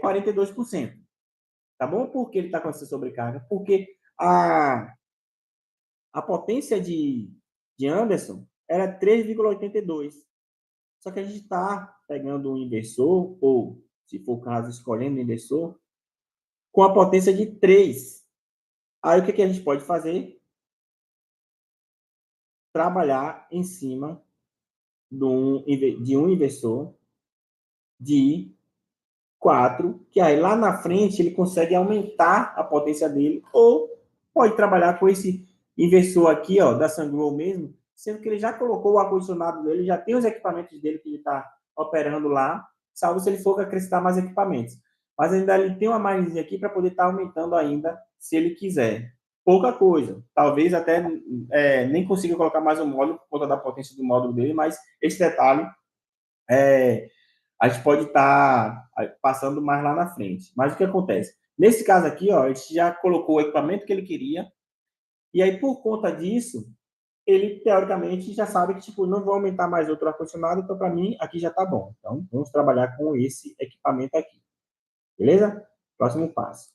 42%. Tá bom? Por que ele está com essa sobrecarga? Porque a potência de Anderson era 3,82. Só que a gente está pegando um inversor, ou, se for o caso, escolhendo um inversor, com a potência de 3. Aí, o que a gente pode fazer? Trabalhar em cima de um inversor de 4, que aí lá na frente ele consegue aumentar a potência dele, ou pode trabalhar com esse inversor aqui, ó, da Sungrow mesmo, sendo que ele já colocou o ar-condicionado dele, já tem os equipamentos dele que ele está operando lá, salvo se ele for acrescentar mais equipamentos. Mas ainda ele tem uma margem aqui para poder estar aumentando ainda, se ele quiser. Pouca coisa. Talvez até nem consiga colocar mais um módulo por conta da potência do módulo dele, mas esse detalhe a gente pode estar passando mais lá na frente. Mas o que acontece? Nesse caso aqui, ó, a gente já colocou o equipamento que ele queria, e aí, por conta disso, ele, teoricamente, já sabe que, tipo, não vou aumentar mais outro ar-condicionado, então, para mim, aqui já está bom. Então, vamos trabalhar com esse equipamento aqui. Beleza? Próximo passo.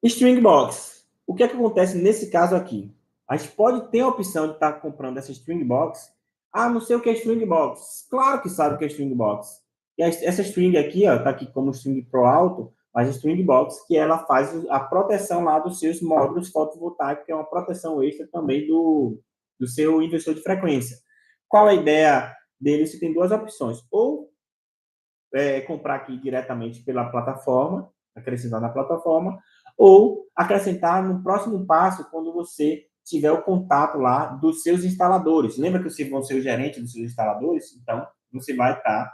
String Box. O que é que acontece nesse caso aqui? A gente pode ter a opção de estar comprando essa String Box. Ah, não sei o que é String Box. Claro que sabe o que é String Box. E essa string aqui, ó, tá aqui como string Pro Alto, mas a String Box, que ela faz a proteção lá dos seus módulos fotovoltaicos, que é uma proteção extra também do seu inversor de frequência. Qual a ideia dele? Você tem duas opções. Ou comprar aqui diretamente pela plataforma, acrescentar na plataforma, ou acrescentar no próximo passo, quando você tiver o contato lá dos seus instaladores. Lembra que você vai ser o gerente dos seus instaladores? Então, você vai estar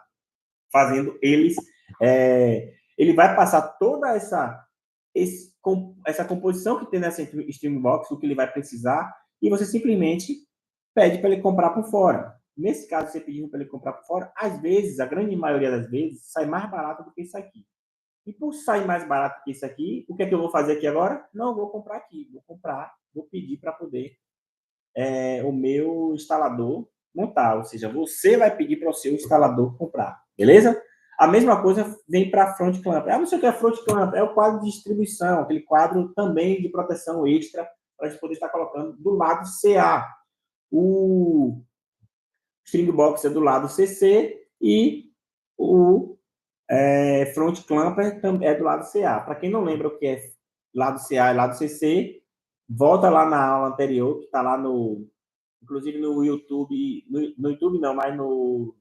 fazendo eles... ele vai passar toda essa composição que tem nessa Streambox, o que ele vai precisar, e você simplesmente pede para ele comprar por fora. Nesse caso, você pedindo para ele comprar por fora, às vezes, a grande maioria das vezes, sai mais barato do que isso aqui. E por sair mais barato que isso aqui, o que é que eu vou fazer aqui agora? Não vou comprar aqui. Vou pedir para poder o meu instalador montar. Ou seja, você vai pedir para o seu instalador comprar. Beleza? A mesma coisa vem para a front clamp. Ah, não sei o que é front clamp. É o quadro de distribuição, aquele quadro também de proteção extra para a gente poder estar colocando do lado CA. O String Box é do lado CC e o Front Clamper é do lado CA. Para quem não lembra o que é lado CA e lado CC, volta lá na aula anterior, que está lá inclusive no YouTube, no YouTube não, mas no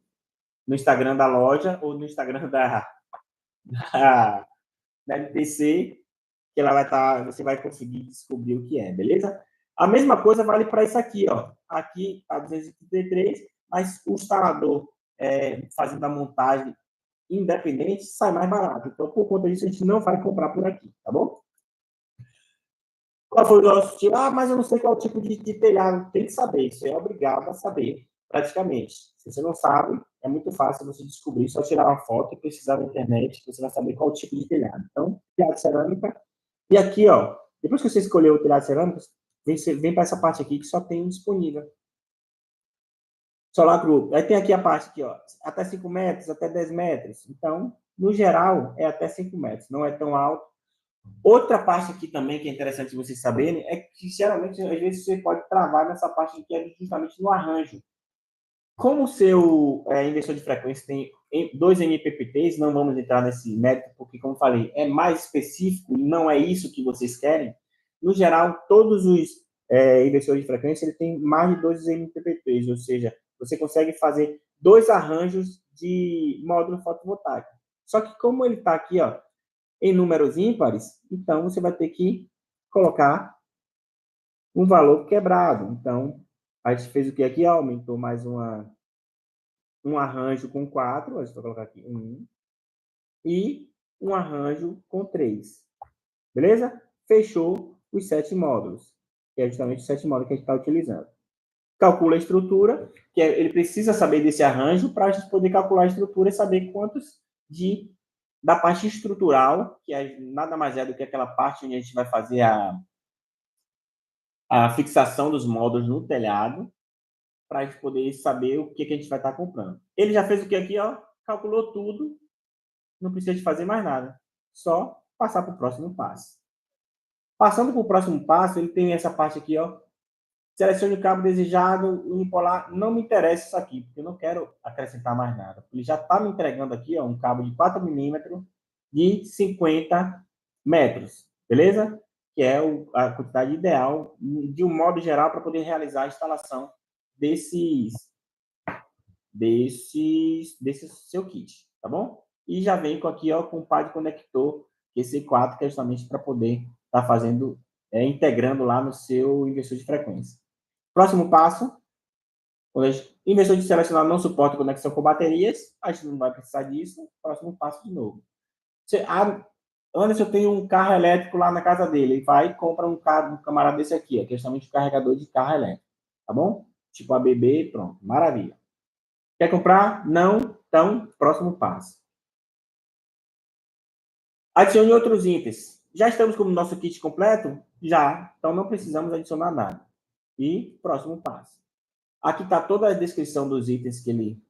Instagram da loja ou no Instagram da MTC, que ela vai estar, você vai conseguir descobrir o que é, beleza? A mesma coisa vale para isso aqui, ó. Aqui está 233, mas o instalador fazendo a montagem independente sai mais barato. Então, por conta disso, a gente não vai comprar por aqui, tá bom? Qual foi o nosso tipo? Ah, mas eu não sei qual tipo de telhado. Tem que saber, você é obrigado a saber, praticamente. Se você não sabe, é muito fácil você descobrir, só tirar uma foto e precisar da internet, você vai saber qual tipo de telhado. Então, telhado de cerâmica. E aqui, ó, depois que você escolheu o telhado de cerâmica, vem para essa parte aqui que só tem um disponível. Solar Group. Aí tem aqui a parte aqui, ó, até 5 metros, até 10 metros. Então, no geral, é até 5 metros, não é tão alto. Outra parte aqui também que é interessante vocês saberem é que, geralmente, às vezes você pode travar nessa parte que é justamente no arranjo. Como o seu inversor de frequência tem 2 MPPTs, não vamos entrar nesse método, porque, como falei, é mais específico e não é isso que vocês querem. No geral, todos os inversores de frequência ele tem mais de 2 MPPTs, ou seja, você consegue fazer 2 arranjos de módulo fotovoltaico. Só que como ele está aqui, ó, em números ímpares, então você vai ter que colocar um valor quebrado. Então, a gente fez o que aqui? Aumentou mais uma um arranjo com 4, deixa eu colocar aqui, 1, e um arranjo com 3. Beleza? Fechou os 7 módulos, que é justamente os 7 módulos que a gente está utilizando. Calcula a estrutura, que ele precisa saber desse arranjo para a gente poder calcular a estrutura e saber quantos da parte estrutural, que nada mais é do que aquela parte onde a gente vai fazer a fixação dos módulos no telhado, para a gente poder saber o que a gente vai estar comprando. Ele já fez o que aqui, ó, calculou tudo, não precisa de fazer mais nada, só passar para o próximo passo. Passando para o próximo passo, ele tem essa parte aqui, ó, selecione o cabo desejado, unipolar, não me interessa isso aqui, porque eu não quero acrescentar mais nada. Ele já está me entregando aqui, ó, um cabo de 4 milímetros de 50 metros, beleza? Que é a quantidade ideal, de um modo geral, para poder realizar a instalação desse seu kit, tá bom? E já vem com aqui, ó, com o par de conector QC4, que é justamente para poder estar fazendo, integrando lá no seu inversor de frequência. Próximo passo, quando o inversor de selecionar não suporta conexão com baterias, a gente não vai precisar disso. Próximo passo de novo. Anderson, eu tenho um carro elétrico lá na casa dele. Ele vai e compra um camarada desse aqui, ó, que é justamente o carregador de carro elétrico. Tá bom? Tipo ABB, pronto. Maravilha. Quer comprar? Não? Então, próximo passo. Adicione outros itens. Já estamos com o nosso kit completo? Já. Então, não precisamos adicionar nada. E próximo passo. Aqui está toda a descrição dos itens que ele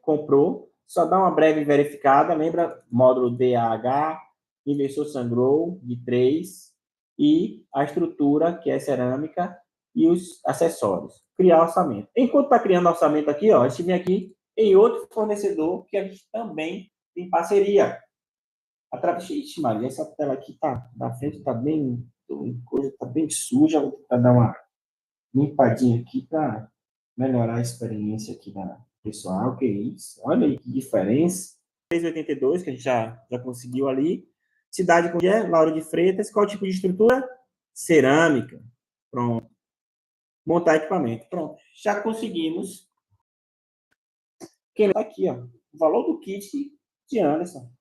comprou. Só dá uma breve verificada. Lembra? Módulo DAH, inversor sangrou de 3 e a estrutura, que é cerâmica, e os acessórios. Criar orçamento. Enquanto está criando orçamento aqui, ó, a gente vem aqui em outro fornecedor que a gente também tem parceria. Ixi, Maria, essa tela aqui tá na frente, está bem, coisa tá bem suja. Vou tentar dar uma limpadinha aqui para melhorar a experiência aqui da pessoal. Que isso? Olha aí que diferença. 382, que a gente já conseguiu ali. Cidade com é Lauro de Freitas. Qual tipo de estrutura? Cerâmica. Pronto. Montar equipamento. Pronto. Já conseguimos. Quem tá aqui, ó. O valor do kit de Anderson.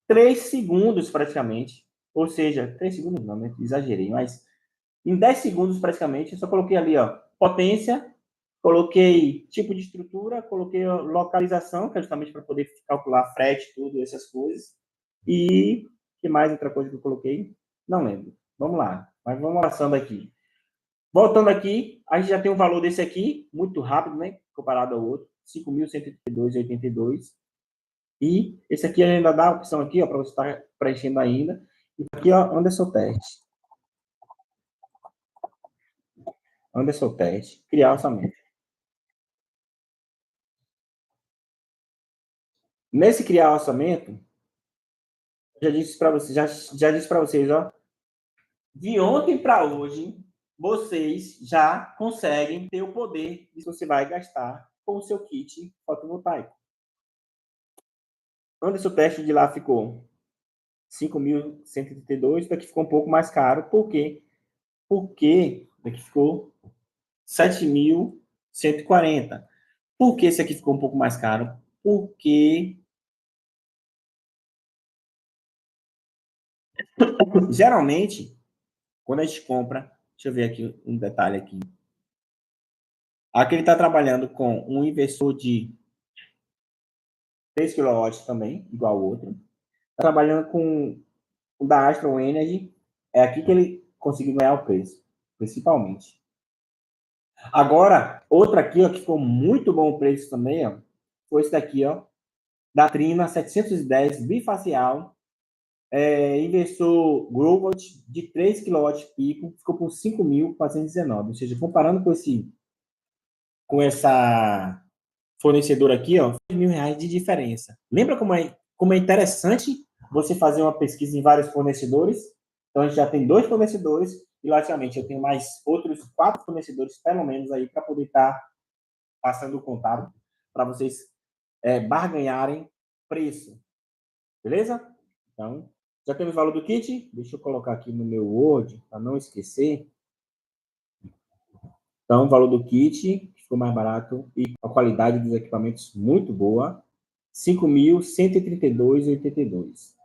3 segundos praticamente. Ou seja, 3 segundos não, né? Exagerei, mas em 10 segundos praticamente, eu só coloquei ali, ó, potência, coloquei tipo de estrutura, coloquei localização, que é justamente para poder calcular frete, tudo, essas coisas. E que mais outra coisa que eu coloquei? Não lembro. Vamos lá, mas vamos passando aqui. Voltando aqui, a gente já tem um valor desse aqui, muito rápido, né? Comparado ao outro, 5.132,82. E esse aqui ainda dá a opção aqui, ó, para você estar preenchendo ainda. E aqui, ó, Anderson Teste. Anderson Teste. Criar orçamento. Nesse criar orçamento, já disse para vocês, já disse para vocês, ó, de ontem para hoje, vocês já conseguem ter o poder que você vai gastar com o seu kit fotovoltaico. Anderson Teste de lá ficou 5.132, daqui ficou um pouco mais caro. Por quê? Porque daqui ficou 7.140. Por que esse aqui ficou um pouco mais caro? Porque geralmente, quando a gente compra, deixa eu ver aqui um detalhe aqui. Aqui ele está trabalhando com um inversor de 3 kW também, igual ao outro. Está trabalhando com o da Astro Energy. É aqui que ele conseguiu ganhar o preço, principalmente. Agora, outra aqui, ó, que ficou muito bom o preço também, ó, foi esse daqui, ó, da Trina 710 bifacial, inversor Growvolt de 3 kW pico, ficou por 5.419. Ou seja, comparando com essa fornecedora aqui, ó, R$10.000 de diferença. Lembra como é interessante você fazer uma pesquisa em vários fornecedores? Então, a gente já tem 2 fornecedores e, logicamente, eu tenho mais outros 4 fornecedores, pelo menos, aí, para poder estar passando o contato para vocês barganharem preço. Beleza? Então, já temos o valor do kit. Deixa eu colocar aqui no meu Word, para não esquecer. Então, o valor do kit ficou mais barato e a qualidade dos equipamentos muito boa. 5.132,82.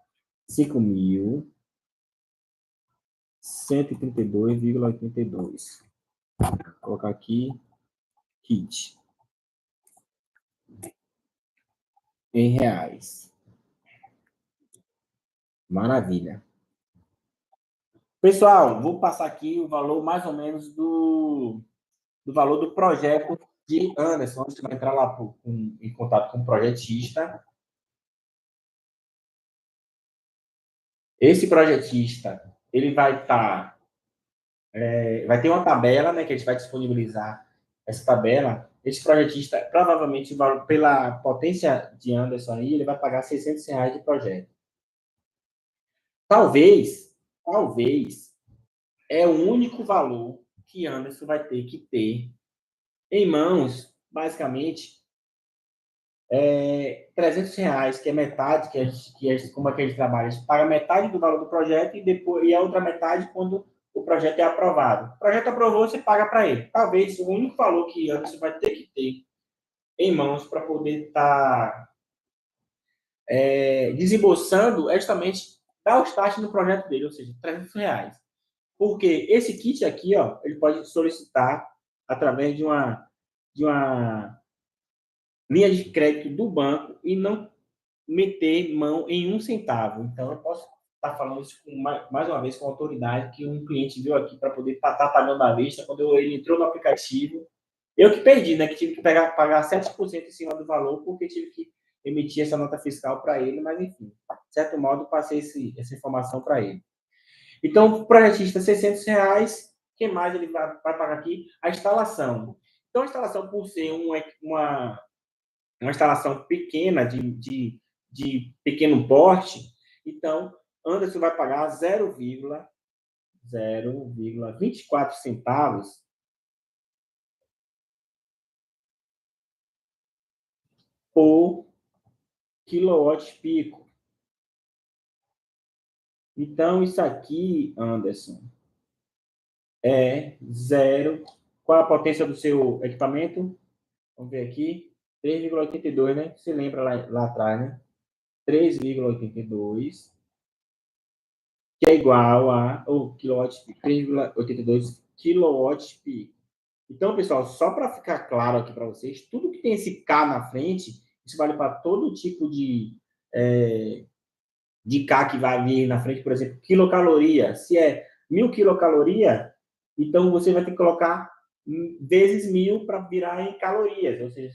5.132,82. Vou colocar aqui kit em reais. Maravilha. Pessoal, vou passar aqui o valor mais ou menos do valor do projeto de Anderson. A gente vai entrar lá em contato com o projetista. Esse projetista, ele vai estar... vai ter uma tabela, né, que a gente vai disponibilizar essa tabela. Esse projetista, provavelmente, pela potência de Anderson aí, ele vai pagar R$600 de projeto. Talvez, é o único valor que Anderson vai ter que ter em mãos, basicamente, R$300, que é metade, como é que a gente trabalha? A gente paga metade do valor do projeto e a outra metade quando o projeto é aprovado. O projeto aprovou, você paga para ele. Talvez o único valor que Anderson vai ter que ter em mãos para poder estar desembolsando é justamente dar o start no projeto dele, ou seja, R$300. Porque esse kit aqui, ó, ele pode solicitar através de uma linha de crédito do banco e não meter mão em 1 centavo. Então, eu posso estar falando isso mais uma vez com autoridade, que um cliente viu aqui para poder estar pagando à vista. Quando ele entrou no aplicativo, eu que perdi, né? Que tive que pagar 7% em cima do valor, porque tive que emitir essa nota fiscal para ele, mas enfim, de certo modo, passei essa informação para ele. Então, o projetista, R$600. O que mais ele vai pagar aqui? A instalação. Então, a instalação, por ser uma instalação pequena, de pequeno porte, então, Anderson vai pagar 0,24 centavos por quilowatt-pico. Então, isso aqui, Anderson, é 0. Qual a potência do seu equipamento? Vamos ver aqui. 3,82, né? Você lembra lá atrás, né? 3,82, que é igual a quilowatt-pico. 3,82 quilowatt-pico. Então, pessoal, só para ficar claro aqui para vocês, tudo que tem esse K na frente, isso vale para todo tipo de K que vai vir na frente, por exemplo, quilocaloria. Se é 1.000 quilocaloria, então você vai ter que colocar vezes 1.000 para virar em calorias. Ou seja,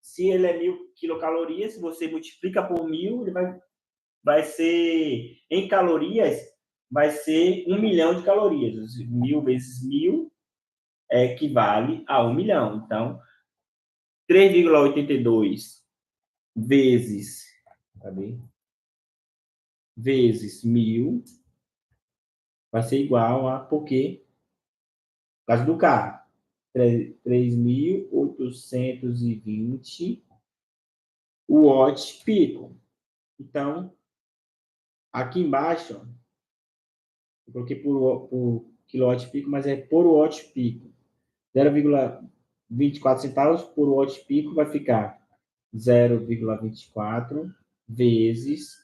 se ele é 1.000 quilocalorias, se você multiplica por 1.000, ele vai ser, em calorias, vai ser 1 milhão de calorias. 1.000 vezes 1.000 equivale a 1 milhão. Então, 3,82 vezes... Cadê? Vezes 1.000 vai ser igual a, porque, por causa do K, 3.820 watt-pico. Então, aqui embaixo, ó, eu coloquei por quilowatt-pico, mas é por watt-pico. 0,24 centavos por watt-pico vai ficar 0,24 vezes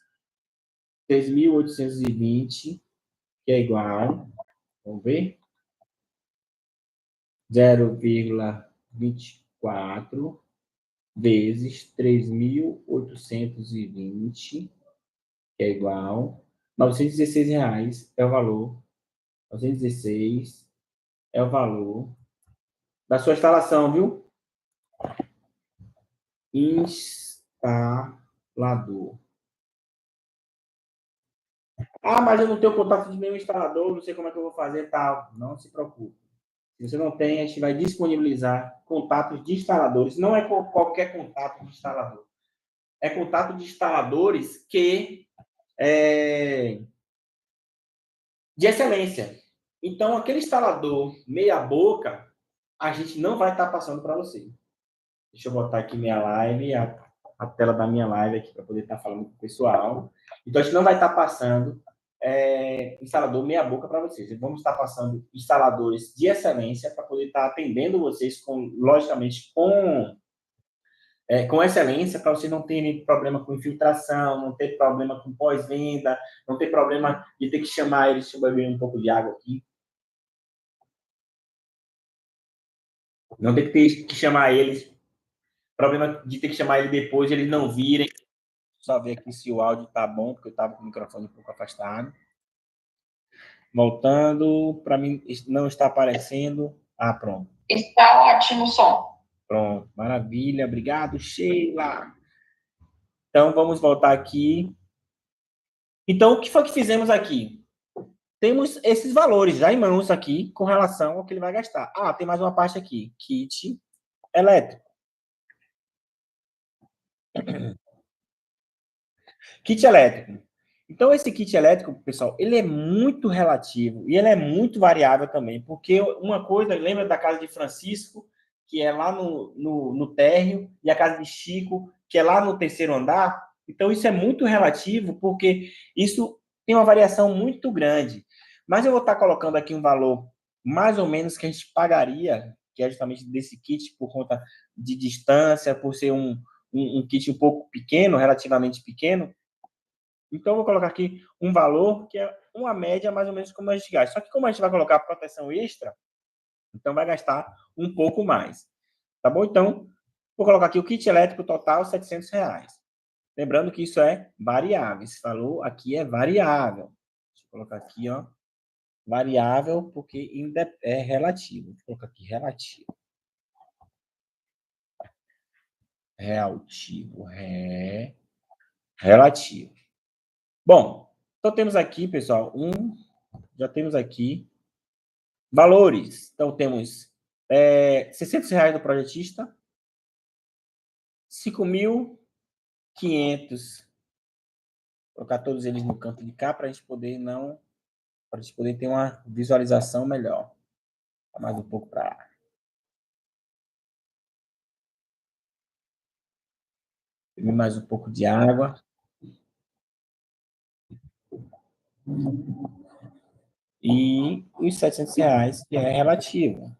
3.820, que é igual, vamos ver, 0,24 vezes 3.820, que é igual a R$916 é o valor. 916 é o valor da sua instalação, viu? Instalador. Ah, mas eu não tenho contato de nenhum instalador, não sei como é que eu vou fazer, tal. Não se preocupe. Se você não tem, a gente vai disponibilizar contatos de instaladores. Não é qualquer contato de instalador. É contato de instaladores de excelência. Então, aquele instalador meia boca, a gente não vai estar passando para você. Deixa eu botar aqui minha live, a tela da minha live aqui para poder estar falando com o pessoal. Então, a gente não vai estar passando instalador meia boca para vocês. Vamos estar passando instaladores de excelência para poder estar atendendo vocês, logicamente, com excelência, para vocês não terem problema com infiltração, não ter problema com pós-venda, não ter problema de ter que chamar eles. Deixa eu beber um pouco de água aqui. Não ter que chamar eles. Problema de ter que chamar ele depois, eles não virem. Só ver aqui se o áudio tá bom, porque eu estava com o microfone um pouco afastado. Voltando, para mim não está aparecendo. Ah, pronto. Está ótimo o som. Pronto, maravilha. Obrigado, Sheila. Então, vamos voltar aqui. Então, o que foi que fizemos aqui? Temos esses valores já em mãos aqui com relação ao que ele vai gastar. Ah, tem mais uma parte aqui. Kit elétrico. Kit elétrico. Então, esse kit elétrico, pessoal, ele é muito relativo e ele é muito variável também, porque uma coisa, lembra da casa de Francisco, que é lá no térreo, e a casa de Chico, que é lá no terceiro andar? Então, isso é muito relativo, porque isso tem uma variação muito grande. Mas eu vou estar colocando aqui um valor mais ou menos que a gente pagaria, que é justamente desse kit, por conta de distância, por ser um kit um pouco pequeno, relativamente pequeno. Então, eu vou colocar aqui um valor que é uma média mais ou menos como a gente gasta. Só que como a gente vai colocar proteção extra, então vai gastar um pouco mais. Tá bom? Então, vou colocar aqui o kit elétrico total, R$700. Lembrando que isso é variável. Esse valor aqui é variável. Deixa eu colocar aqui, ó. Variável, porque ainda é relativo. Vou colocar aqui relativo. Relativo. Bom, então temos aqui, pessoal, já temos aqui valores. Então, temos R$600 do projetista, 5.500. Vou colocar todos eles no canto de cá para a gente poder ter uma visualização melhor. Mais um pouco para lá. Beber mais um pouco de água. E os R$700, que é relativo.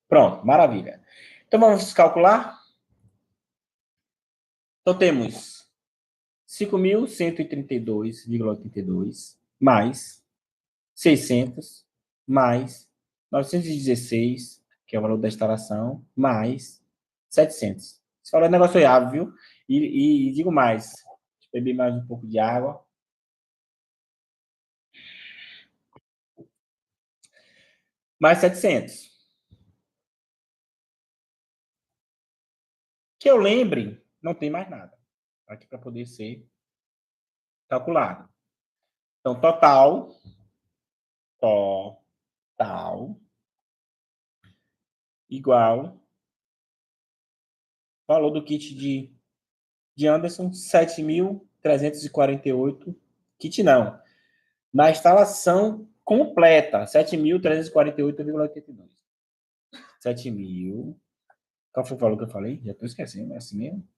Pronto, maravilha. Então, vamos calcular. Então, temos 5.132,82 mais 600 mais 916, que é o valor da instalação, mais 700. Esse valor é negociável, viu? E digo mais, deixa eu beber mais um pouco de água. Mais 700. Que eu lembre, não tem mais nada aqui para poder ser calculado. Então, total, igual valor do kit de Anderson, 7.348. Kit não. Na instalação completa, 7.348,82. 7.000. Qual foi o valor que eu falei? Já estou esquecendo, é assim mesmo?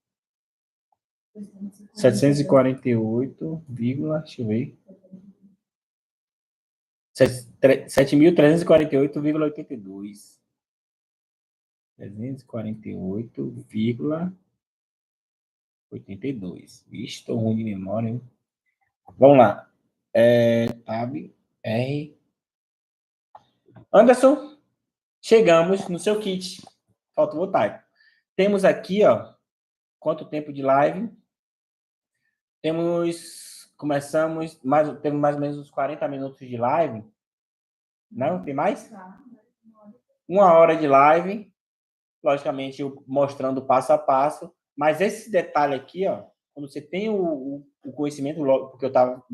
748, deixa eu ver. 7.348,82. 348,82. Vixe, estou ruim de memória, hein? Vamos lá. Tab, R. Anderson, chegamos no seu kit fotovoltaico. Temos aqui, ó, quanto tempo de live? Temos mais ou menos uns 40 minutos de live. Não? Tem mais? 1 hora de live. Logicamente, eu mostrando passo a passo. Mas esse detalhe aqui, ó, quando você tem o conhecimento, porque eu estava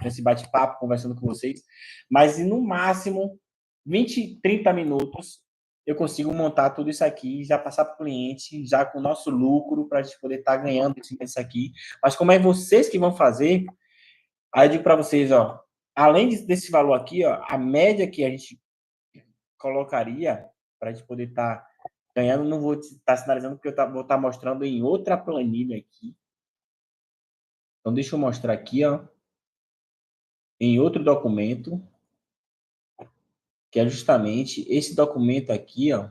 nesse bate-papo, conversando com vocês, mas no máximo 20, 30 minutos, eu consigo montar tudo isso aqui, já passar para o cliente, já com o nosso lucro, para a gente poder estar ganhando isso aqui. Mas como é vocês que vão fazer, aí eu digo para vocês, ó, além desse valor aqui, ó, a média que a gente colocaria para a gente poder estar Ganhando, não vou estar sinalizando, porque eu vou estar mostrando em outra planilha aqui. Então, deixa eu mostrar aqui, ó, em outro documento, que é justamente esse documento aqui, ó.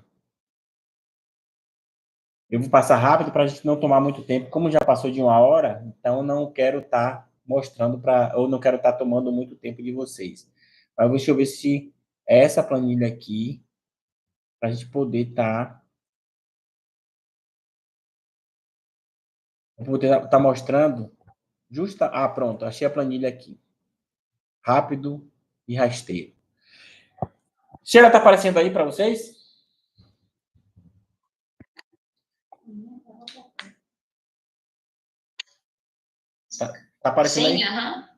Eu vou passar rápido para a gente não tomar muito tempo. Como já passou de 1 hora, então não quero estar mostrando ou não quero estar tomando muito tempo de vocês. Mas deixa eu ver se é essa planilha aqui, para a gente poder estar mostrando justa. Ah, pronto, achei a planilha aqui. Rápido e rasteiro. Sheila, está aparecendo aí para vocês? Tá aparecendo aí? Sim,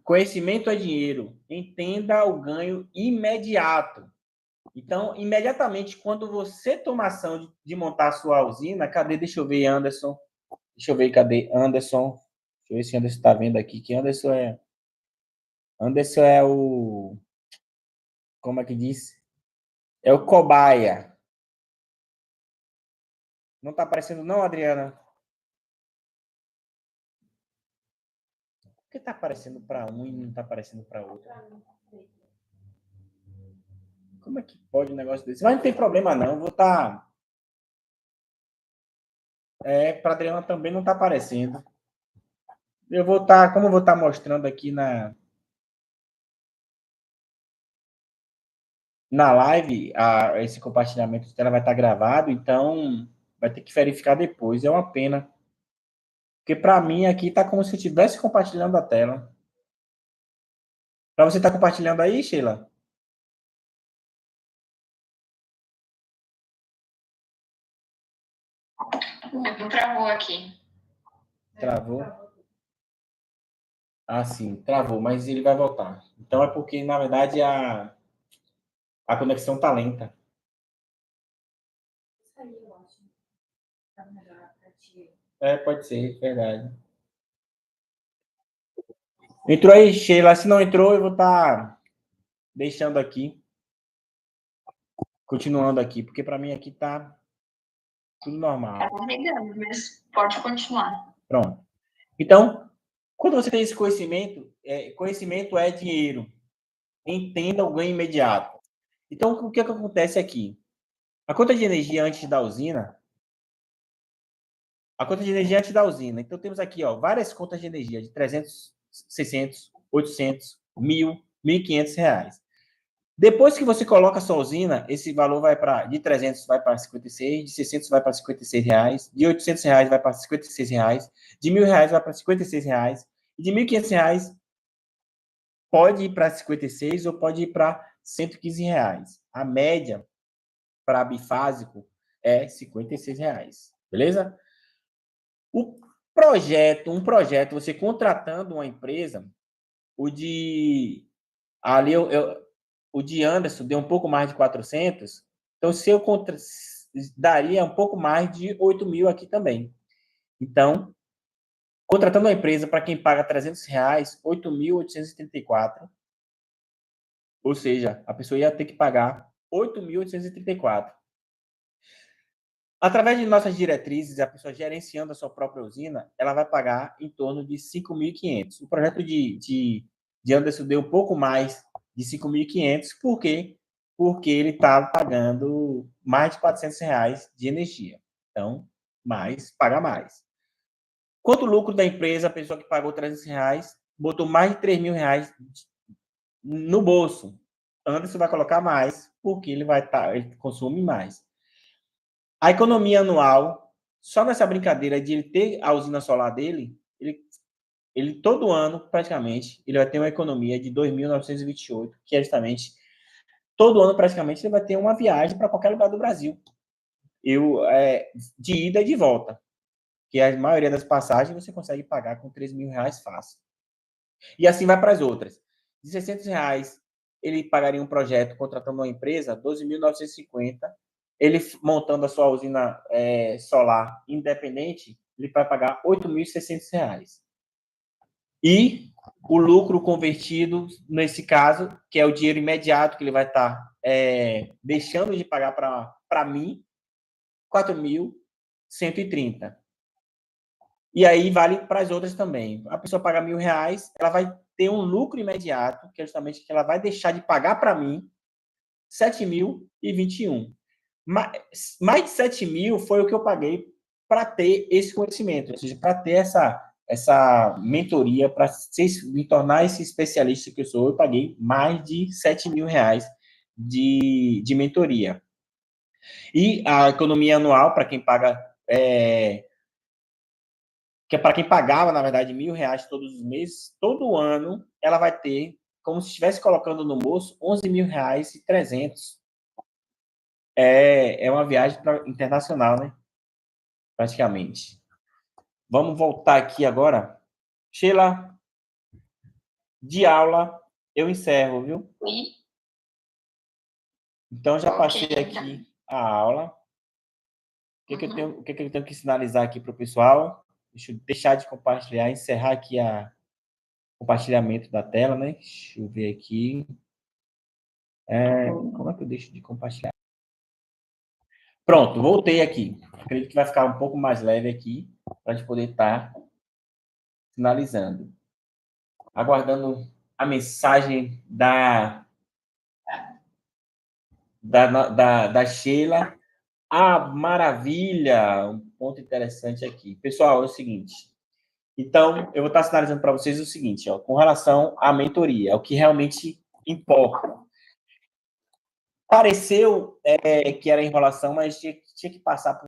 Conhecimento é dinheiro. Entenda o ganho imediato. Então, imediatamente, quando você toma ação de montar a sua usina, cadê? Deixa eu ver, Anderson. Deixa eu ver, cadê Anderson? Deixa eu ver se Anderson está vendo aqui. Que Anderson é o... Como é que diz? É o cobaia. Não está aparecendo não, Adriana? Por que está aparecendo para um e não está aparecendo para outro? Como é que pode um negócio desse? Mas não tem problema não, eu vou estar... para a Adriana também não está aparecendo. Como eu vou estar mostrando aqui na live, esse compartilhamento de tela vai estar gravado, então vai ter que verificar depois. É uma pena. Porque para mim aqui está como se eu estivesse compartilhando a tela. Para você estar compartilhando aí, Sheila? Travou aqui. Travou? Ah, sim, travou, mas ele vai voltar. Então é porque, na verdade, a conexão está lenta. Pode ser, verdade. Entrou aí, Sheila. Se não entrou, eu vou estar deixando aqui. Continuando aqui, porque para mim aqui está tudo normal. Tá carregando, mas pode continuar. Pronto. Então, quando você tem esse conhecimento, conhecimento é dinheiro. Entenda o ganho imediato. Então, o que acontece aqui? A conta de energia antes da usina. Então, temos aqui várias contas de energia de 300, 600, 800, 1.000, 1.500 reais. Depois que você coloca a sua usina, esse valor vai de 300 vai para 56, de 600 vai para 56 reais, de 800 reais vai para 56 reais, de 1.000 reais vai para 56 reais, e de 1.500 reais pode ir para 56 ou pode ir para 115 reais. A média para bifásico é 56 reais, beleza? Um projeto, você contratando uma empresa, o de Anderson deu um pouco mais de 400, então se eu daria um pouco mais de 8.000 aqui também. Então, contratando uma empresa para quem paga 300 reais, 8.834, ou seja, a pessoa ia ter que pagar 8.834. Através de nossas diretrizes, a pessoa gerenciando a sua própria usina, ela vai pagar em torno de 5.500. O projeto de Anderson deu um pouco mais de 5.500, por quê? Porque ele está pagando mais de 400 reais de energia. Então, paga mais. Quanto o lucro da empresa, a pessoa que pagou 300 reais, botou mais de 3.000 reais no bolso. Anderson vai colocar mais, porque ele consome mais. A economia anual, só nessa brincadeira de ele ter a usina solar dele, ele todo ano, praticamente, ele vai ter uma economia de 2.928, que é justamente, todo ano, praticamente, ele vai ter uma viagem para qualquer lugar do Brasil. De ida e de volta. Que a maioria das passagens você consegue pagar com 3.000 reais fácil. E assim vai para as outras. De 600 reais, ele pagaria um projeto contratando uma empresa, 12.950. Ele montando a sua usina solar independente, ele vai pagar 8.600 reais. E o lucro convertido, nesse caso, que é o dinheiro imediato que ele vai estar deixando de pagar para mim, 4.130. E aí vale para as outras também. A pessoa paga R$1.000, ela vai ter um lucro imediato, que é justamente que ela vai deixar de pagar para mim 7.021. Mais de 7.000 foi o que eu paguei para ter esse conhecimento, ou seja, para ter essa mentoria, para me tornar esse especialista que eu sou. Eu paguei mais de R$7.000 de mentoria. E a economia anual, para quem paga, que é para quem pagava, na verdade, R$1.000 todos os meses, todo ano ela vai ter, como se estivesse colocando no bolso, R$11.300. É uma viagem internacional, né? Praticamente. Vamos voltar aqui agora. Sheila, de aula, eu encerro, viu? Oi. Então, já passei Ok, aqui a aula. O que eu tenho que sinalizar aqui para o pessoal? Deixa eu deixar de compartilhar, encerrar aqui o compartilhamento da tela, né? Deixa eu ver aqui. Como é que eu deixo de compartilhar? Pronto, voltei aqui. Acredito que vai ficar um pouco mais leve aqui, para a gente poder estar finalizando. Aguardando a mensagem da Sheila. Ah, maravilha! Um ponto interessante aqui. Pessoal, é o seguinte. Então, eu vou estar sinalizando para vocês o seguinte, ó, com relação à mentoria, é o que realmente importa. Pareceu que era enrolação, mas tinha que passar por